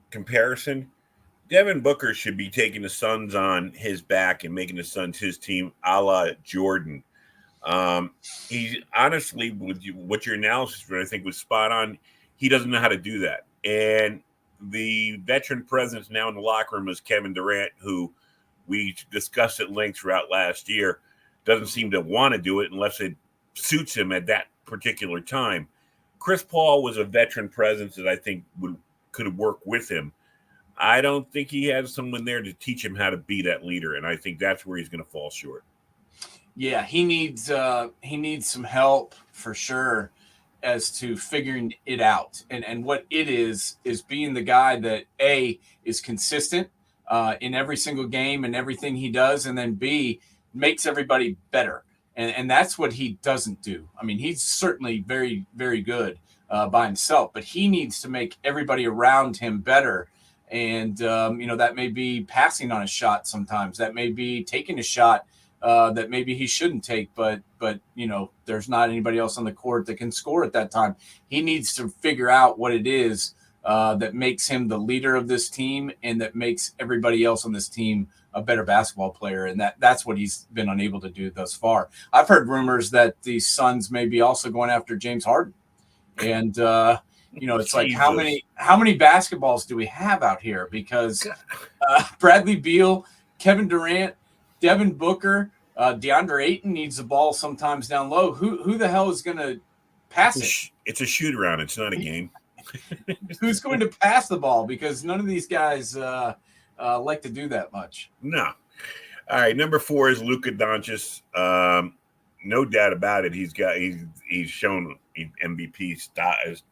comparison, Devin Booker should be taking the Suns on his back and making the Suns his team, a la Jordan. He honestly, with what your analysis, I think, was spot on. He doesn't know how to do that. And the veteran presence now in the locker room is Kevin Durant, who we discussed at length throughout last year, doesn't seem to want to do it unless it suits him at that particular time. Chris Paul was a veteran presence that I think could work with him. I don't think he has someone there to teach him how to be that leader, and I think that's where he's going to fall short. Yeah, he needs some help for sure as to figuring it out. And what it is being the guy that A, is consistent in every single game and everything he does, and then B, makes everybody better. And that's what he doesn't do. I mean, he's certainly very, very good by himself, but he needs to make everybody around him better. And, that may be passing on a shot sometimes. That may be taking a shot that maybe he shouldn't take, but there's not anybody else on the court that can score at that time. He needs to figure out what it is that makes him the leader of this team and that makes everybody else on this team a better basketball player. And that's what he's been unable to do thus far. I've heard rumors that the Suns may be also going after James Harden. And, it's like, how many basketballs do we have out here? Because Bradley Beal, Kevin Durant, Devin Booker, DeAndre Ayton needs the ball sometimes down low. Who the hell is going to pass it? It's a shoot around. It's not a game. Who's going to pass the ball? Because none of these guys like to do that much. No. All right. Number 4 is Luka Doncic. No doubt about it. He's shown MVP status.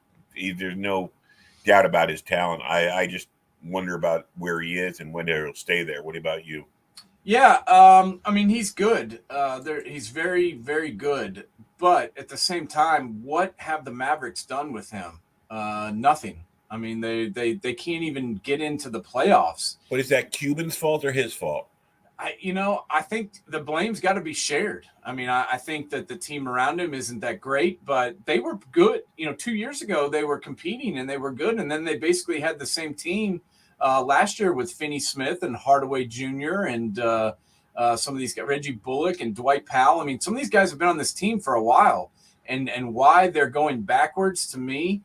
There's no doubt about his talent. I just wonder about where he is and when he'll stay there. What about you? Yeah, he's good. He's very, very good. But at the same time, what have the Mavericks done with him? Nothing. I mean, they can't even get into the playoffs. But is that Cuban's fault or his fault? I think the blame's got to be shared. I mean, I think that the team around him isn't that great, but they were good. 2 years ago, they were competing and they were good. And then they basically had the same team last year with Finney Smith and Hardaway Jr. and some of these guys, Reggie Bullock and Dwight Powell. I mean, some of these guys have been on this team for a while. And why they're going backwards, to me,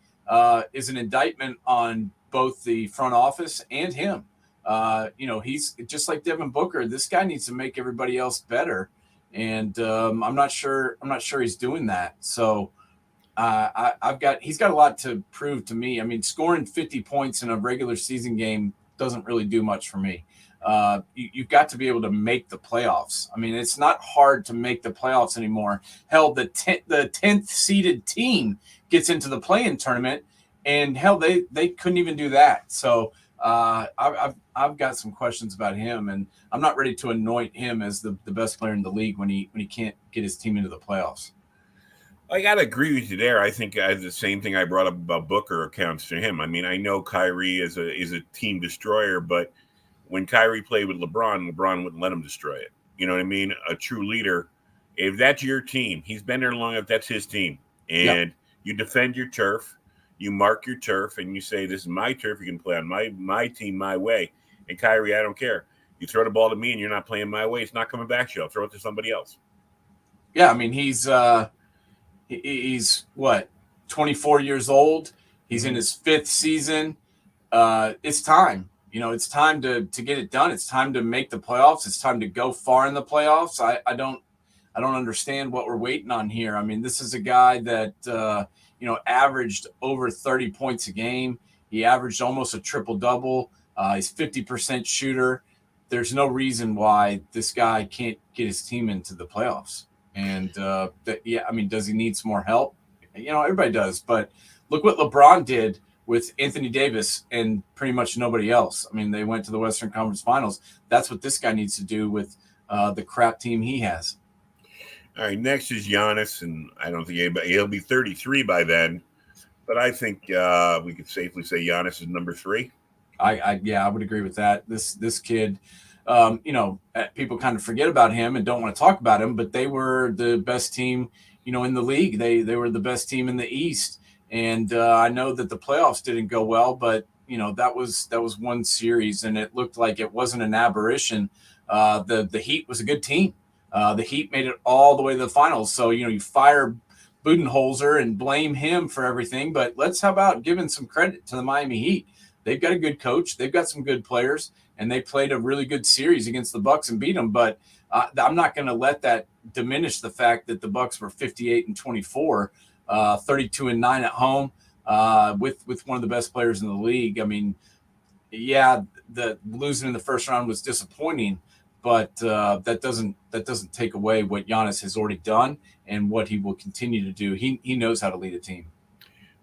is an indictment on both the front office and him. He's just like Devin Booker. This guy needs to make everybody else better. And I'm not sure he's doing that. So he's got a lot to prove to me. I mean, scoring 50 points in a regular season game doesn't really do much for me. You've got to be able to make the playoffs. I mean, it's not hard to make the playoffs anymore. Hell, the 10th seeded team gets into the play-in tournament, and hell, they couldn't even do that. So I've got some questions about him, and I'm not ready to anoint him as the best player in the league when he can't get his team into the playoffs. I got to agree with you there. I think the same thing I brought up about Booker accounts to him. I mean, I know Kyrie is a team destroyer, but when Kyrie played with LeBron wouldn't let him destroy it. You know what I mean? A true leader, if that's your team, he's been there long enough, that's his team. And you defend your turf, you mark your turf, and you say, this is my turf, you can play on my team my way. And Kyrie, I don't care. You throw the ball to me and you're not playing my way, it's not coming back to you. I'll throw it to somebody else. Yeah, I mean, he's what, 24 years old. He's in his 5th season. It's time. It's time to get it done. It's time to make the playoffs. It's time to go far in the playoffs. I don't understand what we're waiting on here. I mean, this is a guy that averaged over 30 points a game. He averaged almost a triple-double. He's 50% shooter. There's no reason why this guy can't get his team into the playoffs. And does he need some more help? Everybody does. But look what LeBron did with Anthony Davis and pretty much nobody else. I mean, they went to the Western Conference Finals. That's what this guy needs to do with the crap team he has. All right, next is Giannis, and I don't think he'll be 33 by then, but I think we could safely say Giannis is number 3. I would agree with that. This kid, people kind of forget about him and don't want to talk about him, but they were the best team, in the league. They were the best team in the East, and I know that the playoffs didn't go well, but that was one series, and it looked like it wasn't an aberration. The Heat was a good team. The Heat made it all the way to the finals. So, you fire Budenholzer and blame him for everything. But how about giving some credit to the Miami Heat? They've got a good coach. They've got some good players, and they played a really good series against the Bucks and beat them. But I'm not going to let that diminish the fact that the Bucks were 58-24, 32-9 at home, with one of the best players in the league. I mean, yeah, the losing in the first round was disappointing, but that doesn't take away what Giannis has already done and what he will continue to do. He knows how to lead a team.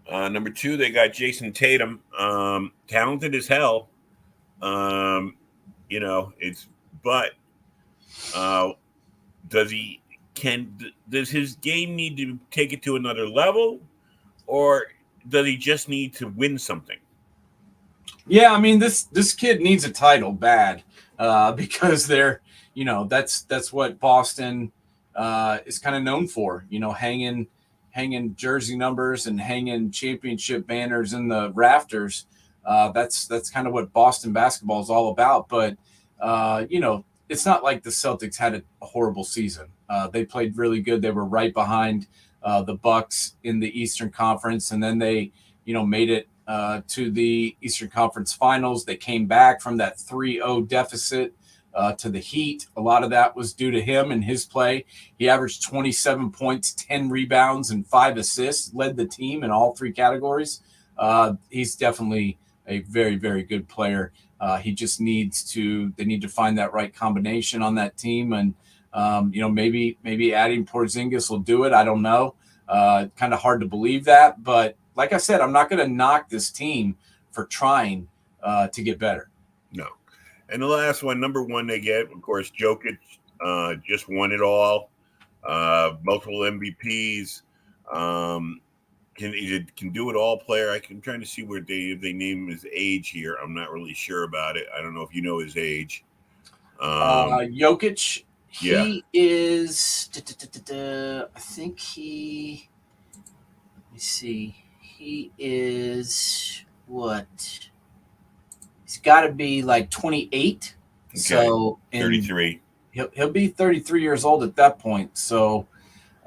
Number 2, they got Jason Tatum, talented as hell. Does his game need to take it to another level, or does he just need to win something? Yeah, I mean, this kid needs a title bad, because that's what Boston is kind of known for, hanging jersey numbers and hanging championship banners in the rafters. That's kind of what Boston basketball is all about. But it's not like the Celtics had a horrible season. They played really good. They were right behind the Bucks in the Eastern Conference, and then they made it to the Eastern Conference Finals. They came back from that 3-0 deficit to the Heat. A lot of that was due to him and his play. He averaged 27 points, 10 rebounds, and 5 assists, led the team in all 3 categories. He's definitely a very, very good player. He just they need to find that right combination on that team. And, maybe adding Porzingis will do it. I don't know. Kind of hard to believe that. But like I said, I'm not going to knock this team for trying to get better. No. And the last one, number 1, they get, of course, Jokic, just won it all. Multiple MVPs. Can do it all player. I'm trying to see where they name his age here. I'm not really sure about it. I don't know if you know his age. Jokic, yeah. He is, I think let me see. He is what? He's got to be like 28. Okay. So 33. He'll be 33 years old at that point. So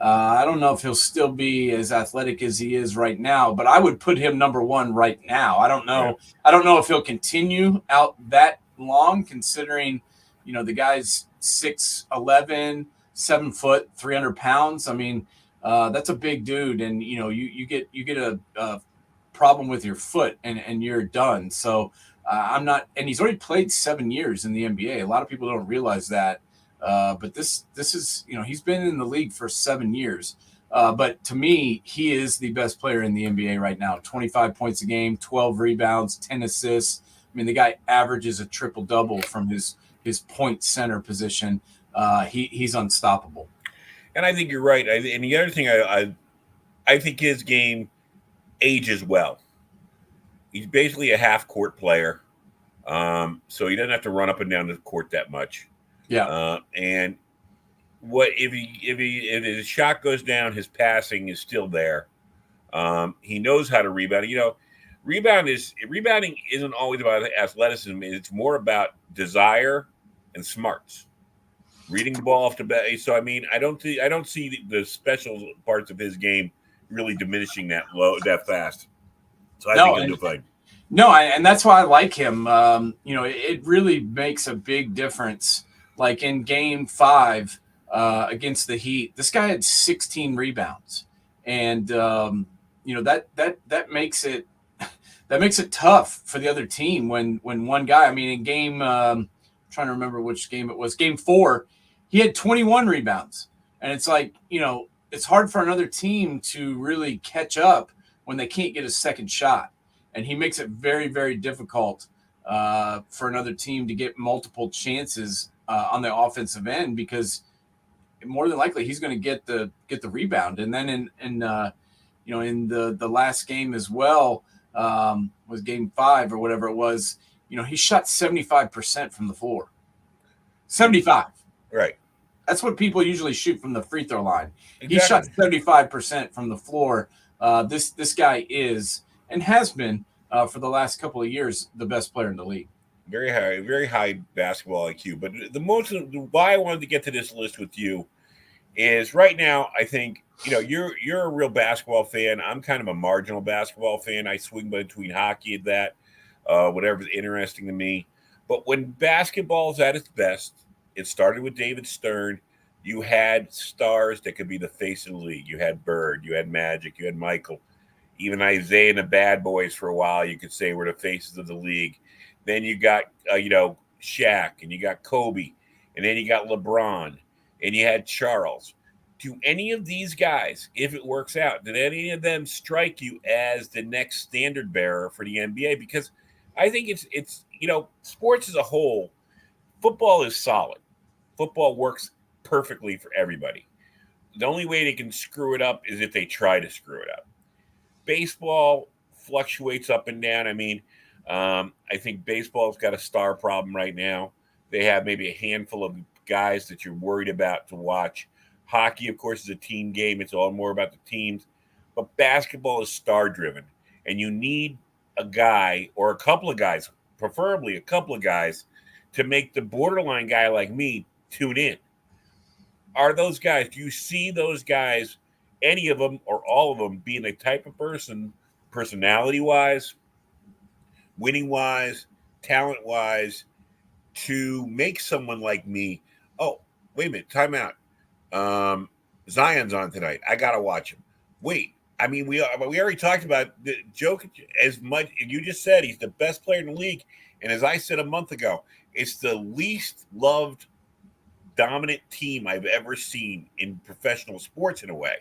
I don't know if he'll still be as athletic as he is right now, but I would put him number 1 right now. I don't know. Yeah. I don't know if he'll continue out that long, considering, the guy's 6'11", 7 foot, 300 pounds. I mean, that's a big dude, and you get a problem with your foot, and you're done. So I'm not. And he's already played 7 years in the NBA. A lot of people don't realize that. But this is, he's been in the league for 7 years. But to me, he is the best player in the NBA right now. 25 points a game, 12 rebounds, 10 assists. I mean, the guy averages a triple-double from his point center position. He's unstoppable. And I think you're right. And the other thing, I think his game ages well. He's basically a half-court player, so he doesn't have to run up and down the court that much. Yeah. And if his shot goes down, his passing is still there. He knows how to rebound. Rebounding isn't always about athleticism. It's more about desire, and smarts. Reading the ball off the bat. So I mean, I don't see the special parts of his game really diminishing that fast. So I think No, he'll do fine. no, and that's why I like him. It really makes a big difference. Like in Game 5 against the Heat, this guy had 16 rebounds, and that makes it tough for the other team when one guy. I mean, in game, I'm trying to remember which game it was. Game 4, he had 21 rebounds, and it's like it's hard for another team to really catch up when they can't get a second shot. And he makes it very, very difficult for another team to get multiple chances on the offensive end because more than likely he's going to get the rebound. And then in the last game as well was Game 5 or whatever it was. He shot 75% from the floor. 75. Right. That's what people usually shoot from the free throw line. Exactly. He shot 75% from the floor. This guy is and has been for the last couple of years the best player in the league. Very high basketball IQ. But why I wanted to get to this list with you is right now I think you're a real basketball fan. I'm kind of a marginal basketball fan. I swing between hockey and that, whatever's interesting to me. But when basketball is at its best, it started with David Stern. You had stars that could be the face of the league. You had Bird, you had Magic, you had Michael. Even Isaiah and the Bad Boys for a while, you could say were the faces of the league. Then you got, Shaq, and you got Kobe, and then you got LeBron, and you had Charles. Do any of these guys, if it works out, did any of them strike you as the next standard bearer for the NBA? Because I think it's sports as a whole, football is solid. Football works perfectly for everybody. The only way they can screw it up is if they try to screw it up. Baseball fluctuates up and down. I mean, I think baseball's got a star problem right now. They have maybe a handful of guys that you're worried about to watch. Hockey, of course, is a team game. It's all more about the teams. But basketball is star-driven, and you need a guy or a couple of guys, preferably a couple of guys, to make the borderline guy like me tune in. Are those guys, do you see those guys, any of them or all of them, being the type of person, personality-wise, winning-wise, talent-wise, to make someone like me, oh, wait a minute, time out. Zion's on tonight. I got to watch him. Wait, I mean, we already talked about the joke as much. You just said he's the best player in the league. And as I said a month ago, it's the least loved dominant team I've ever seen in professional sports in a way.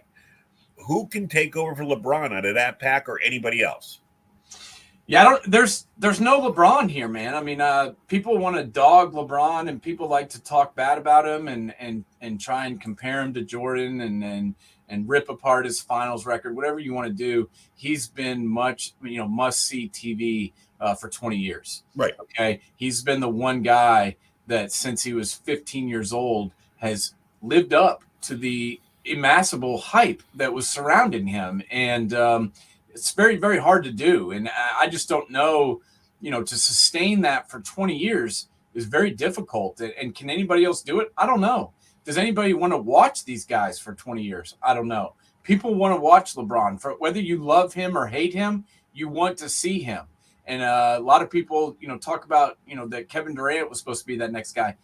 Who can take over for LeBron out of that pack or anybody else? Yeah, there's no LeBron here, man. I mean, people want to dog LeBron, and people like to talk bad about him and try and compare him to Jordan and rip apart his finals record, whatever you want to do. He's been must-see TV for 20 years. Right. Okay. He's been the one guy that since he was 15 years old has lived up to the immassible hype that was surrounding him. And it's very, very hard to do. And I just don't know, to sustain that for 20 years is very difficult. And can anybody else do it? I don't know. Does anybody want to watch these guys for 20 years? I don't know. People want to watch LeBron. For whether you love him or hate him, you want to see him. And a lot of people, talk about, that Kevin Durant was supposed to be that next guy.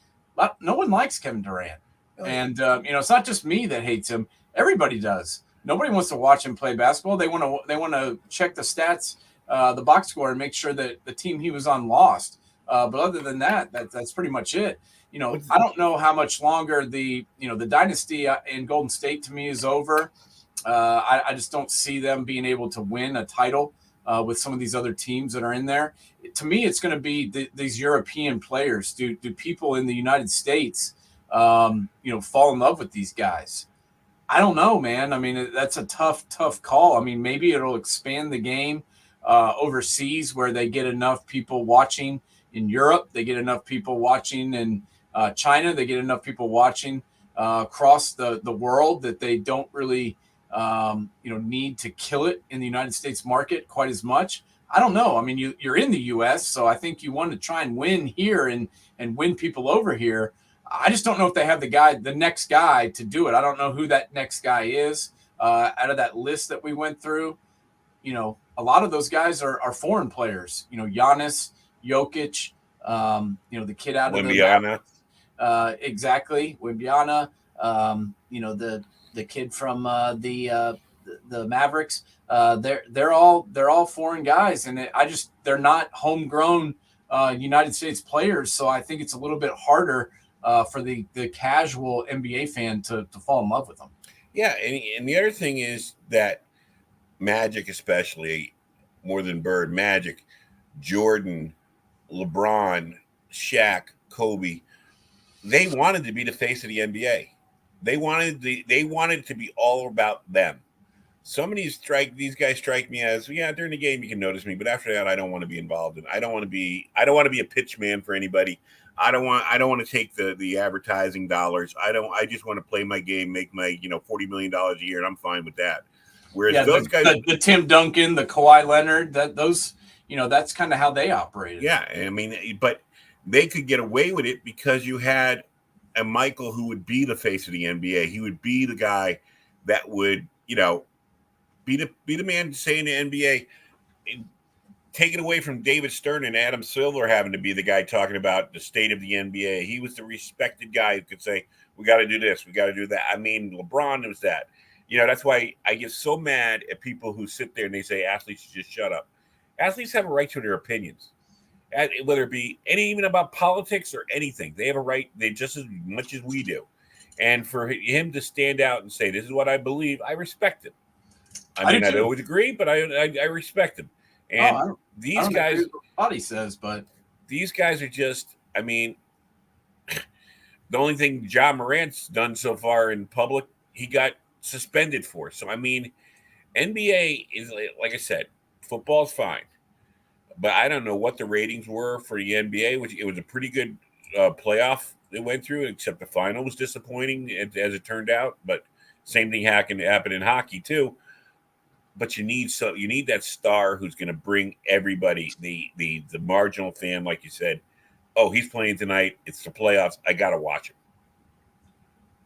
No one likes Kevin Durant. And, it's not just me that hates him. Everybody does. Nobody wants to watch him play basketball. They want to check the stats, the box score, and make sure that the team he was on lost. But other than that, that's pretty much it. I don't know how much longer the dynasty in Golden State to me is over. I just don't see them being able to win a title with some of these other teams that are in there. To me, it's going to be these European players. Do people in the United States, fall in love with these guys? I don't know, man. I mean, that's a tough call. I mean, maybe it'll expand the game overseas where they get enough people watching in Europe. They get enough people watching in China. They get enough people watching across the world that they don't really, need to kill it in the United States market quite as much. I don't know. I mean, you're in the U.S., so I think you want to try and win here and win people over here. I just don't know if they have the next guy to do it. I don't know who that next guy is out of that list that we went through. A lot of those guys are foreign players. Giannis, Jokic, the kid out of the Wimbiana. exactly, Wimbiana. The kid from the Mavericks. They're all foreign guys, and they're not homegrown United States players. So I think it's a little bit harder for the casual NBA fan to fall in love with them. Yeah, and the other thing is that Magic, especially more than Bird, Magic, Jordan, LeBron, Shaq, Kobe, they wanted to be the face of the NBA. They wanted it to be all about them. Some of these guys strike me as, yeah, during the game you can notice me, but after that I don't want to be involved in. I don't want to be a pitch man for anybody. I don't want to take the advertising dollars. I just want to play my game, make my $40 million a year, and I'm fine with that. Whereas those guys, the Tim Duncan, the Kawhi Leonard, that's kind of how they operated. Yeah, I mean, but they could get away with it because you had a Michael who would be the face of the NBA. He would be the guy that would, be the man saying the NBA. Take it away from David Stern and Adam Silver having to be the guy talking about the state of the NBA. He was the respected guy who could say, we got to do this, we got to do that. I mean, LeBron was that. That's why I get so mad at people who sit there and they say athletes should just shut up. Athletes have a right to their opinions, whether it be even about politics or anything. They have a right, they just as much as we do. And for him to stand out and say, this is what I believe, I respect him. I don't always agree, but I respect him. And these guys, agree with what Body says, but these guys are just, I mean, the only thing Ja Morant's done so far in public, he got suspended for. So, I mean, NBA is, like I said, football's fine. But I don't know what the ratings were for the NBA, which it was a pretty good playoff it went through, except the final was disappointing as it turned out. But same thing happened in hockey too. But you need that star who's going to bring everybody, the marginal fan, like you said. Oh, he's playing tonight. It's the playoffs. I got to watch him.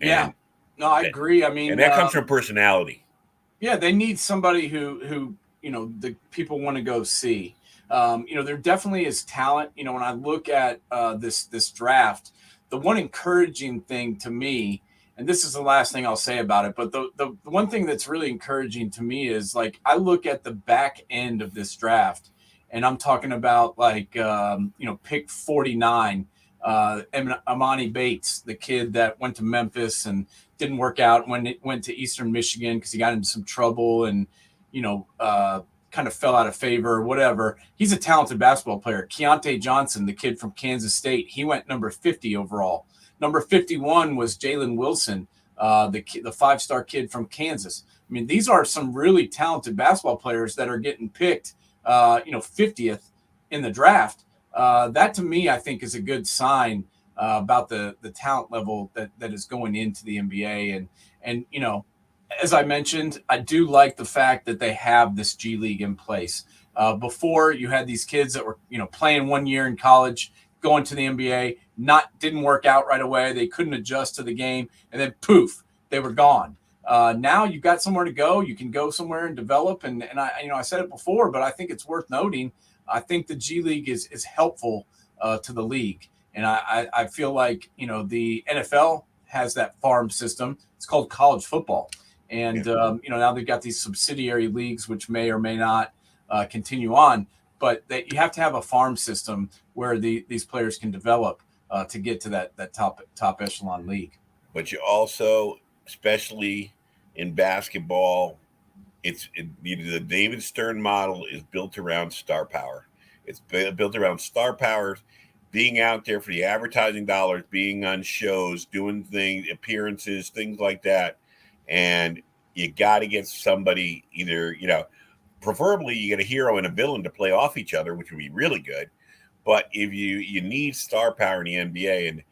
And no, I agree. I mean, and that comes from personality. Yeah, they need somebody who the people want to go see. There definitely is talent. When I look at this draft, the one encouraging thing to me, and this is the last thing I'll say about it, but the one thing that's really encouraging to me is, like, I look at the back end of this draft, and I'm talking about pick 49, Amani Bates, the kid that went to Memphis and didn't work out when it went to Eastern Michigan because he got into some trouble and kind of fell out of favor or whatever. He's a talented basketball player. Keontae Johnson, the kid from Kansas State, he went number 50 overall. Number 51 was Jalen Wilson, the five-star kid from Kansas. I mean, these are some really talented basketball players that are getting picked, 50th in the draft. That, to me, I think is a good sign about the talent level that is going into the NBA. And as I mentioned, I do like the fact that they have this G League in place. Before, you had these kids that were, playing 1 year in college, going to the NBA, didn't work out right away. They couldn't adjust to the game, and then poof, they were gone. Now you've got somewhere to go. You can go somewhere and develop. And I said it before, but I think it's worth noting. I think the G League is helpful to the league. And I feel like, the NFL has that farm system. It's called college football. And, now they've got these subsidiary leagues, which may or may not continue on. But you have to have a farm system where these players can develop to get to that top echelon league. But you also, especially in basketball, the David Stern model is built around star power. It's built around star power, being out there for the advertising dollars, being on shows, doing things, appearances, things like that. And you got to get somebody either, preferably you get a hero and a villain to play off each other, which would be really good. But if you need star power in the NBA, and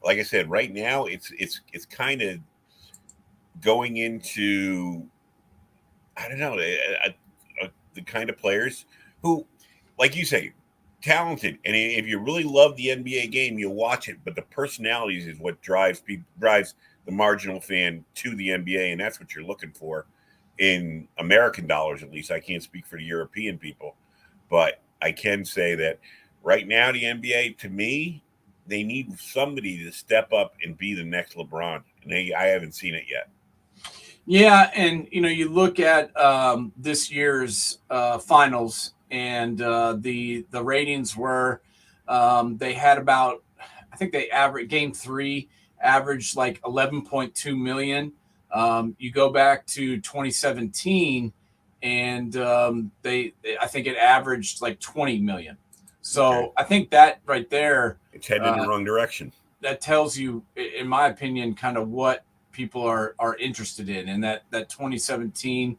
like I said, right now it's kind of going into, I don't know, the kind of players who like you say, talented, and if you really love the NBA game, you'll watch it. But the personalities is what drives the marginal fan to the NBA, and that's what you're looking for in American dollars, at least. I can't speak for the European people, but I can say that right now the NBA, to me, they need somebody to step up and be the next LeBron, and I haven't seen it yet. Yeah, and you look at this year's finals, and the ratings were they had about, I think they averaged game 3 averaged like 11.2 million. You go back to 2017, and I think it averaged like 20 million. So okay. I think that right there, it's heading in the wrong direction. That tells you, in my opinion, kind of what people are interested in. And that 2017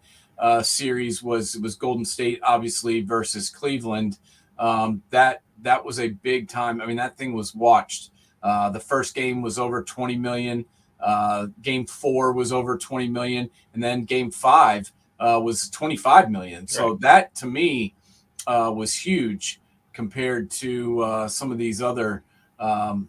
series was Golden State, obviously, versus Cleveland. That was a big time. I mean, that thing was watched. The first game was over 20 million. Game 4 was over 20 million. And then game 5 was 25 million. So right. That, to me, was huge compared to some of these other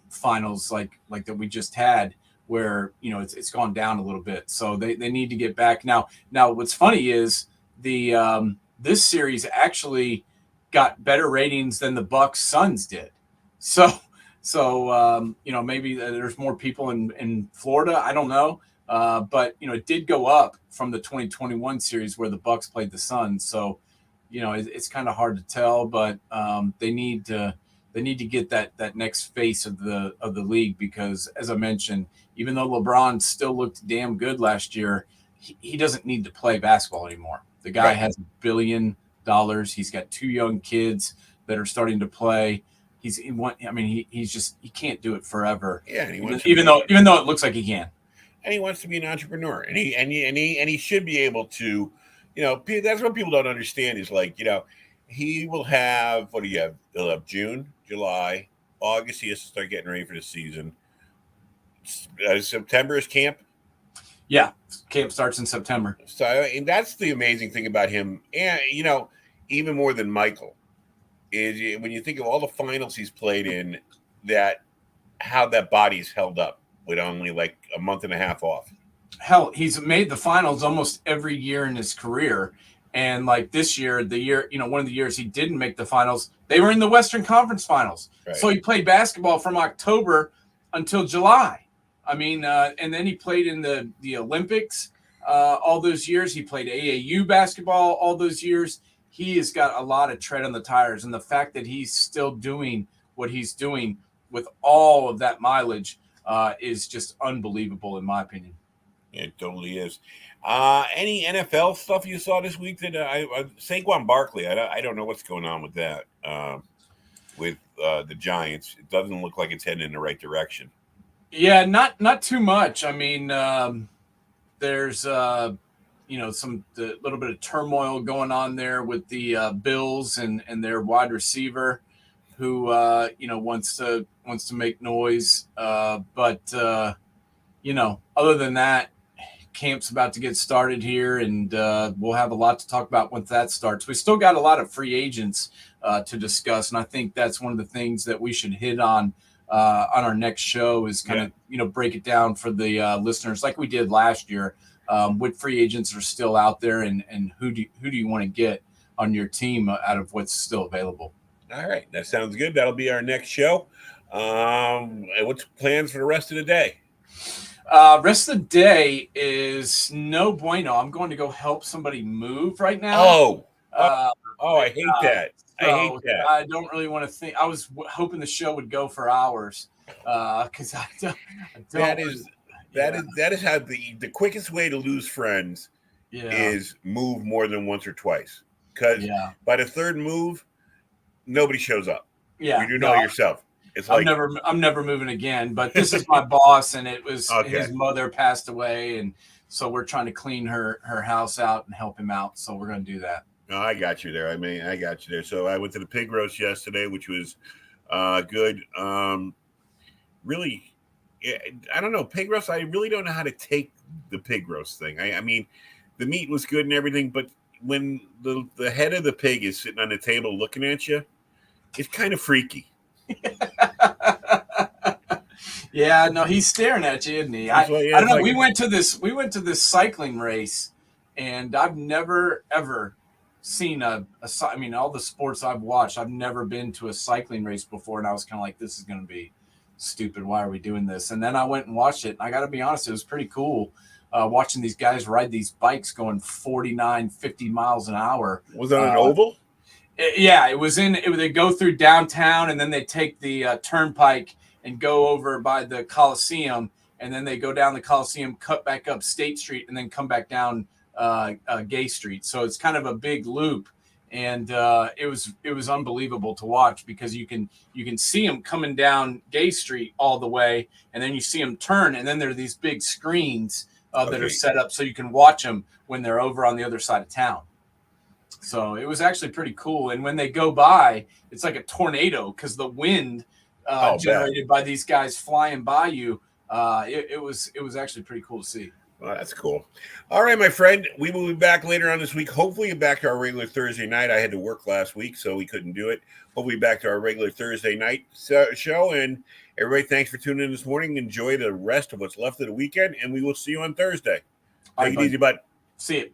finals like that we just had, where it's gone down a little bit. So they need to get back. Now what's funny is the this series actually got better ratings than the Bucks Suns did. So maybe there's more people in Florida, I don't know, but it did go up from the 2021 series where the Bucks played the Suns. So it's kind of hard to tell, but they need to get that next face of the league, because, as I mentioned, even though LeBron still looked damn good last year, he doesn't need to play basketball anymore. The guy has $1 billion. He's got 2 young kids that are starting to play. He can't do it forever. Yeah, and even though it looks like he can. And he wants to be an entrepreneur, and he should be able to. That's what people don't understand is he will have, what do you have? He'll have June, July, August. He has to start getting ready for the season. September is camp. Yeah, camp starts in September. So, and that's the amazing thing about him, and even more than Michael, is when you think of all the finals he's played in, how that body's held up with only like a month and a half off. Hell, he's made the finals almost every year in his career. And like this year, one of the years he didn't make the finals, they were in the Western Conference Finals. Right. So he played basketball from October until July. I mean, and then he played in the Olympics all those years. He played AAU basketball all those years. He has got a lot of tread on the tires. And the fact that he's still doing what he's doing with all of that mileage is just unbelievable, in my opinion. It totally is. Any NFL stuff you saw this week that Saquon Barkley? I don't know what's going on with that with the Giants. It doesn't look like it's heading in the right direction. Yeah, not too much. I mean, there's some little bit of turmoil going on there with the Bills and their wide receiver, who wants to make noise. But other than that, camp's about to get started here, and we'll have a lot to talk about once that starts. We still got a lot of free agents to discuss, and I think that's one of the things that we should hit on our next show is kind of break it down for the listeners like we did last year. What free agents are still out there, and who do you want to get on your team out of what's still available? All right, that sounds good. That'll be our next show. What's plans for the rest of the day? Rest of the day is no bueno. I'm going to go help somebody move right now. I hate that. I hate that. I don't really want to think. I was hoping the show would go for hours because I don't. That is how the quickest way to lose friends is move more than once or twice. Because by the third move, nobody shows up. Yeah, you know yourself. It's like I'm never moving again. But this is my boss, and it was his mother passed away, and so we're trying to clean her house out and help him out. So we're going to do that. No, I got you there. I got you there. So I went to the pig roast yesterday, which was good. Really, I don't know, pig roast. I really don't know how to take the pig roast thing. I mean, the meat was good and everything, but when the head of the pig is sitting on the table looking at you, it's kind of freaky. Yeah, no, he's staring at you, isn't he? I don't know. We went to this cycling race, and I've never ever seen I mean, all the sports I've watched, I've never been to a cycling race before, and I was kind of like, this is going to be stupid. Why are we doing this? And then I went and watched it, and I got to be honest, it was pretty cool watching these guys ride these bikes going 49, 50 miles an hour. Was it on an oval? Yeah, they go through downtown, and then they take the turnpike and go over by the Coliseum, and then they go down the Coliseum, cut back up State Street, and then come back down Gay Street. So it's kind of a big loop, and it was unbelievable to watch because you can see them coming down Gay Street all the way, and then you see them turn, and then there are these big screens that are set up so you can watch them when they're over on the other side of town. So it was actually pretty cool. And when they go by, it's like a tornado because the wind generated by these guys flying by you. It was actually pretty cool to see. Well, that's cool. All right, my friend. We will be back later on this week. Hopefully back to our regular Thursday night. I had to work last week, so we couldn't do it. Hopefully back to our regular Thursday night show. And everybody, thanks for tuning in this morning. Enjoy the rest of what's left of the weekend, and we will see you on Thursday. Take it easy, bud. See you.